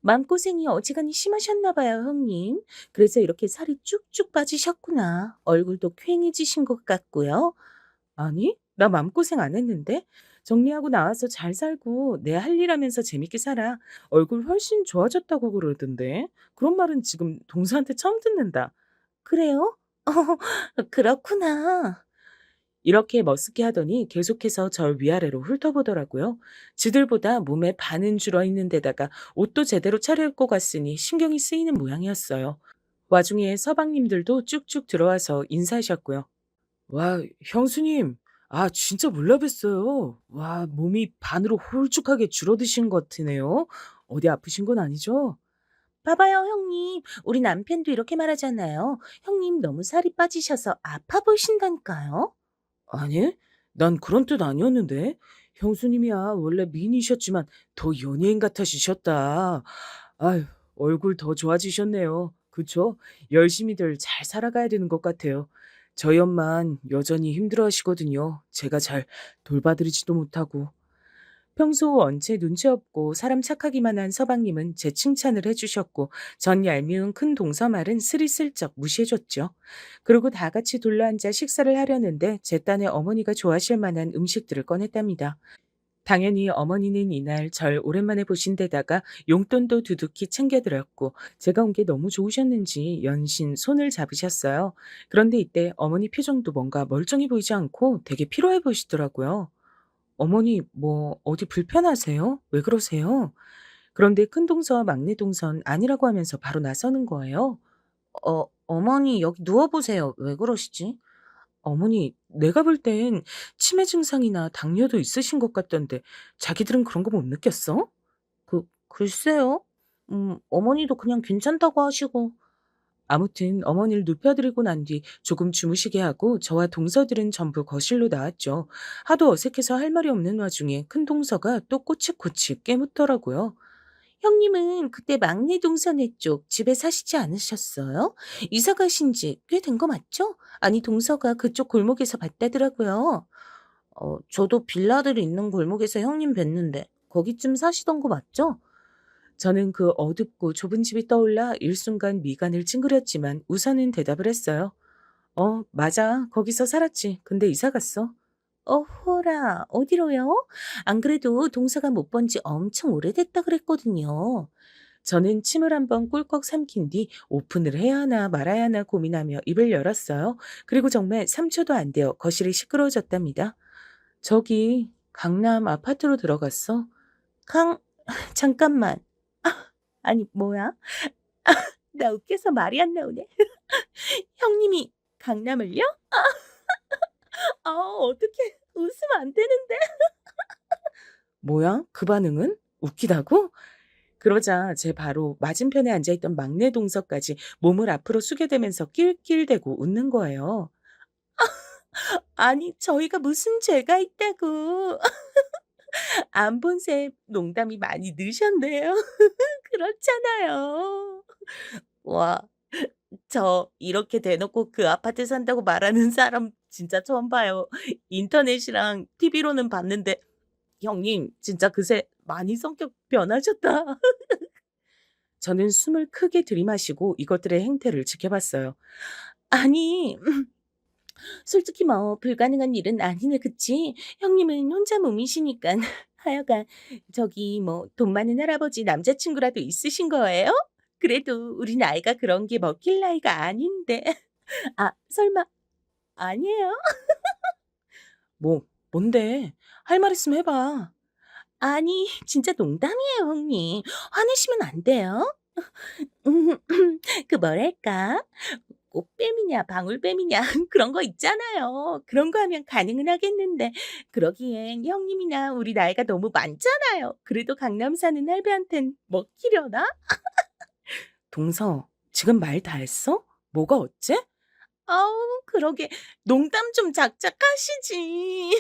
마음고생이 어지간히 심하셨나 봐요, 형님. 그래서 이렇게 살이 쭉쭉 빠지셨구나. 얼굴도 퀭해지신 것 같고요. 아니, 나 마음고생 안 했는데? 정리하고 나와서 잘 살고 내 할 일 하면서 재밌게 살아. 얼굴 훨씬 좋아졌다고 그러던데. 그런 말은 지금 동서한테 처음 듣는다. 그래요? 그렇구나. 이렇게 머쓱해 하더니 계속해서 절 위아래로 훑어보더라고요. 지들보다 몸에 반은 줄어 있는 데다가 옷도 제대로 차려입고 갔으니 신경이 쓰이는 모양이었어요. 와중에 서방님들도 쭉쭉 들어와서 인사하셨고요. 와, 형수님. 아, 진짜 몰라 뵀어요. 와, 몸이 반으로 홀쭉하게 줄어드신 것 같으네요. 어디 아프신 건 아니죠? 봐봐요, 형님. 우리 남편도 이렇게 말하잖아요. 형님 너무 살이 빠지셔서 아파 보신다니까요. 아니, 난 그런 뜻 아니었는데. 형수님이야 원래 미인이셨지만 더 연예인 같아지셨다. 아휴, 얼굴 더 좋아지셨네요. 그쵸? 열심히들 잘 살아가야 되는 것 같아요. 저희 엄만 여전히 힘들어 하시거든요. 제가 잘 돌봐드리지도 못하고. 평소 원체 눈치 없고 사람 착하기만 한 서방님은 제 칭찬을 해주셨고 전 얄미운 큰 동서말은 스리슬쩍 무시해줬죠. 그리고 다 같이 둘러앉아 식사를 하려는데 제 딴에 어머니가 좋아하실 만한 음식들을 꺼냈답니다. 당연히 어머니는 이날 절 오랜만에 보신 데다가 용돈도 두둑히 챙겨드렸고 제가 온 게 너무 좋으셨는지 연신 손을 잡으셨어요. 그런데 이때 어머니 표정도 뭔가 멀쩡해 보이지 않고 되게 피로해 보이시더라고요. 어머니 뭐 어디 불편하세요? 왜 그러세요? 그런데 큰 동서와 막내 동선 아니라고 하면서 바로 나서는 거예요. 어머니 여기 누워보세요. 왜 그러시지? 어머니, 내가 볼 땐 치매 증상이나 당뇨도 있으신 것 같던데 자기들은 그런 거 못 느꼈어? 글쎄요. 어머니도 그냥 괜찮다고 하시고. 아무튼 어머니를 눕혀드리고 난 뒤 조금 주무시게 하고 저와 동서들은 전부 거실로 나왔죠. 하도 어색해서 할 말이 없는 와중에 큰 동서가 또 꼬치꼬치 깨묻더라고요. 형님은 그때 막내 동서네 쪽 집에 사시지 않으셨어요? 이사 가신 지 꽤 된 거 맞죠? 아니, 동서가 그쪽 골목에서 봤다더라고요. 저도 빌라들 있는 골목에서 형님 뵀는데 거기쯤 사시던 거 맞죠? 저는 그 어둡고 좁은 집이 떠올라 일순간 미간을 찡그렸지만 우선은 대답을 했어요. 맞아. 거기서 살았지. 근데 이사 갔어. 어호라, 어디로요? 안 그래도 동서가 못 본지 엄청 오래됐다 그랬거든요. 저는 침을 한번 꿀꺽 삼킨 뒤 오픈을 해야 하나 말아야 하나 고민하며 입을 열었어요. 그리고 정말 3초도 안 되어 거실이 시끄러워졌답니다. 저기 강남 아파트로 들어갔어. 강, 잠깐만. 아니, 뭐야? 나 웃겨서 말이 안 나오네. 형님이 강남을요? 어떡해. 웃으면 안 되는데. 뭐야? 그 반응은? 웃기다고? 그러자 제 바로 맞은편에 앉아있던 막내 동서까지 몸을 앞으로 숙여대면서 낄낄대고 웃는 거예요. 아니, 저희가 무슨 죄가 있다고. 안 본 셈 농담이 많이 느셨네요. 그렇잖아요. 와, 저 이렇게 대놓고 그 아파트 산다고 말하는 사람 진짜 처음 봐요. 인터넷이랑 TV로는 봤는데 형님 진짜 그새 많이 성격 변하셨다. 저는 숨을 크게 들이마시고 이것들의 행태를 지켜봤어요. 아니, 솔직히 뭐 불가능한 일은 아니네, 그치? 형님은 혼자 몸이시니까. 하여간 저기 뭐 돈 많은 할아버지 남자친구라도 있으신 거예요? 그래도 우리 나이가 그런 게 먹힐 나이가 아닌데. 설마 아니에요? 뭔데? 할 말 있으면 해봐. 아니, 진짜 농담이에요, 형님. 화내시면 안 돼요. 그 뭐랄까? 꽃뱀이냐, 방울뱀이냐, 그런 거 있잖아요. 그런 거 하면 가능은 하겠는데, 그러기엔 형님이나 우리 나이가 너무 많잖아요. 그래도 강남 사는 할배한텐 먹히려나? 동서, 지금 말 다 했어? 뭐가 어째? 아우, 그러게. 농담 좀 작작 하시지.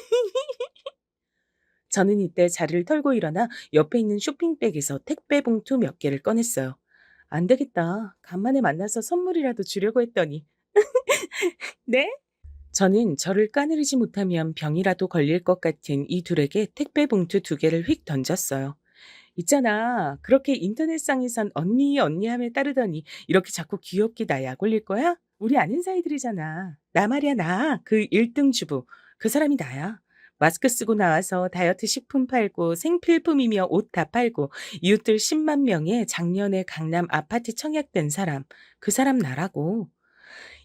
저는 이때 자리를 털고 일어나 옆에 있는 쇼핑백에서 택배 봉투 몇 개를 꺼냈어요. 안 되겠다. 간만에 만나서 선물이라도 주려고 했더니. 네? 저는 저를 까내리지 못하면 병이라도 걸릴 것 같은 이 둘에게 택배 봉투 2개를 휙 던졌어요. 있잖아. 그렇게 인터넷상에선 언니 언니 하며 따르더니 이렇게 자꾸 귀엽게 나 약 올릴 거야? 우리 아는 사이들이잖아. 나 말이야 나. 그 1등 주부. 그 사람이 나야. 마스크 쓰고 나와서 다이어트 식품 팔고 생필품이며 옷 다 팔고 이웃들 10만 명에 작년에 강남 아파트 청약된 사람. 그 사람 나라고.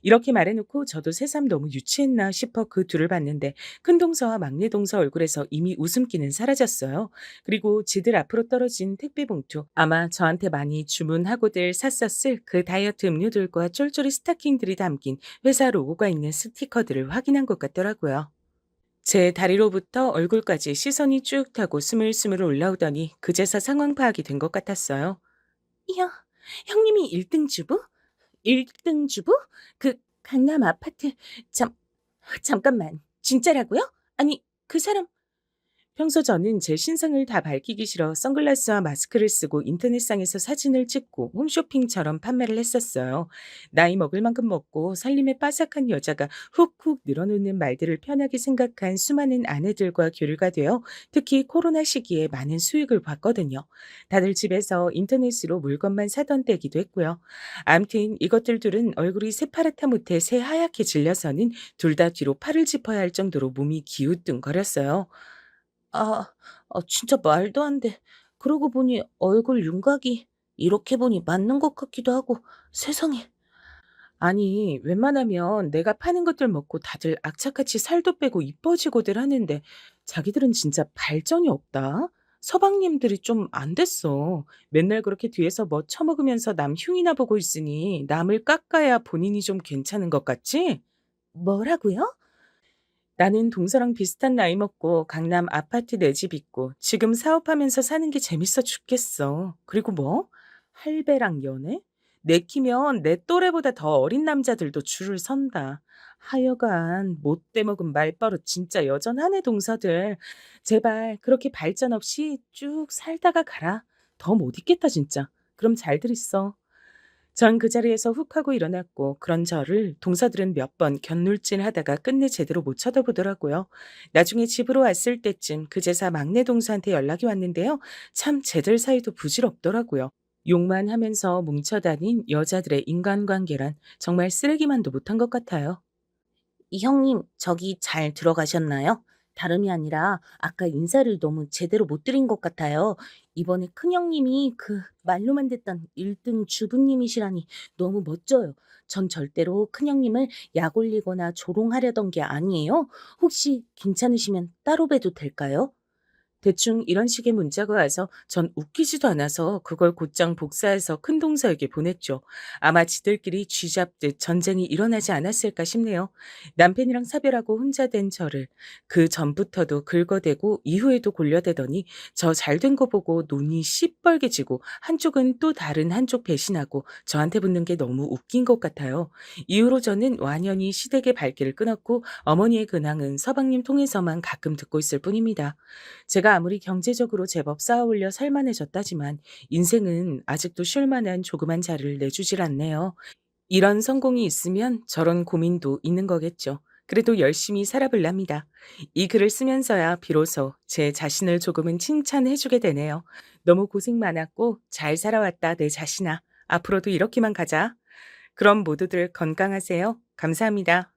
이렇게 말해놓고 저도 새삼 너무 유치했나 싶어 그 둘을 봤는데 큰 동서와 막내 동서 얼굴에서 이미 웃음기는 사라졌어요. 그리고 지들 앞으로 떨어진 택배 봉투. 아마 저한테 많이 주문하고들 샀었을 그 다이어트 음료들과 쫄쫄이 스타킹들이 담긴 회사 로고가 있는 스티커들을 확인한 것 같더라고요. 제 다리로부터 얼굴까지 시선이 쭉 타고 스물스물 올라오더니 그제서 상황 파악이 된 것 같았어요. 형, 형님이 1등 주부? 1등 주부? 그 강남 아파트. 잠깐만. 진짜라고요? 아니, 그 사람. 평소 저는 제 신상을 다 밝히기 싫어 선글라스와 마스크를 쓰고 인터넷상에서 사진을 찍고 홈쇼핑처럼 판매를 했었어요. 나이 먹을 만큼 먹고 살림에 빠삭한 여자가 훅훅 늘어놓는 말들을 편하게 생각한 수많은 아내들과 교류가 되어 특히 코로나 시기에 많은 수익을 봤거든요. 다들 집에서 인터넷으로 물건만 사던 때기도 했고요. 암튼 이것들 둘은 얼굴이 새파랗다 못해 새하얗게 질려서는 둘 다 뒤로 팔을 짚어야 할 정도로 몸이 기우뚱거렸어요. 진짜 말도 안 돼. 그러고 보니 얼굴 윤곽이 이렇게 보니 맞는 것 같기도 하고. 세상에. 아니, 웬만하면 내가 파는 것들 먹고 다들 악착같이 살도 빼고 이뻐지고들 하는데 자기들은 진짜 발전이 없다. 서방님들이 좀 안 됐어. 맨날 그렇게 뒤에서 뭐 처먹으면서 남 흉이나 보고 있으니 남을 깎아야 본인이 좀 괜찮은 것 같지? 뭐라고요? 나는 동서랑 비슷한 나이 먹고 강남 아파트 내 집 있고 지금 사업하면서 사는 게 재밌어 죽겠어. 그리고 뭐? 할배랑 연애? 내키면 내 또래보다 더 어린 남자들도 줄을 선다. 하여간 못돼 먹은 말버릇 진짜 여전하네 동서들. 제발 그렇게 발전 없이 쭉 살다가 가라. 더 못 있겠다 진짜. 그럼 잘들 있어. 전 그 자리에서 훅 하고 일어났고 그런 저를 동서들은 몇 번 곁눈질하다가 끝내 제대로 못 쳐다보더라고요. 나중에 집으로 왔을 때쯤 그제서 막내 동서한테 연락이 왔는데요. 참 쟤들 사이도 부질없더라고요. 욕만 하면서 뭉쳐다닌 여자들의 인간관계란 정말 쓰레기만도 못한 것 같아요. 이 형님, 저기 잘 들어가셨나요? 다름이 아니라 아까 인사를 너무 제대로 못 드린 것 같아요. 이번에 큰형님이 그 말로만 듣던 1등 주부님이시라니 너무 멋져요. 전 절대로 큰형님을 약 올리거나 조롱하려던 게 아니에요. 혹시 괜찮으시면 따로 봬도 될까요? 대충 이런 식의 문자가 와서 전 웃기지도 않아서 그걸 곧장 복사해서 큰동서에게 보냈죠. 아마 지들끼리 쥐잡듯 전쟁이 일어나지 않았을까 싶네요. 남편이랑 사별하고 혼자 된 저를 그 전부터도 긁어대고 이후에도 골려대더니 저 잘 된 거 보고 눈이 시뻘개지고 한쪽은 또 다른 한쪽 배신하고 저한테 붙는 게 너무 웃긴 것 같아요. 이후로 저는 완연히 시댁의 발길을 끊었고 어머니의 근황은 서방님 통해서만 가끔 듣고 있을 뿐입니다. 제가 아무리 경제적으로 제법 쌓아올려 살만해졌다지만 인생은 아직도 쉴 만한 조그만 자리를 내주질 않네요. 이런 성공이 있으면 저런 고민도 있는 거겠죠. 그래도 열심히 살아볼랍니다. 이 글을 쓰면서야 비로소 제 자신을 조금은 칭찬해주게 되네요. 너무 고생 많았고 잘 살아왔다 내 자신아. 앞으로도 이렇게만 가자. 그럼 모두들 건강하세요. 감사합니다.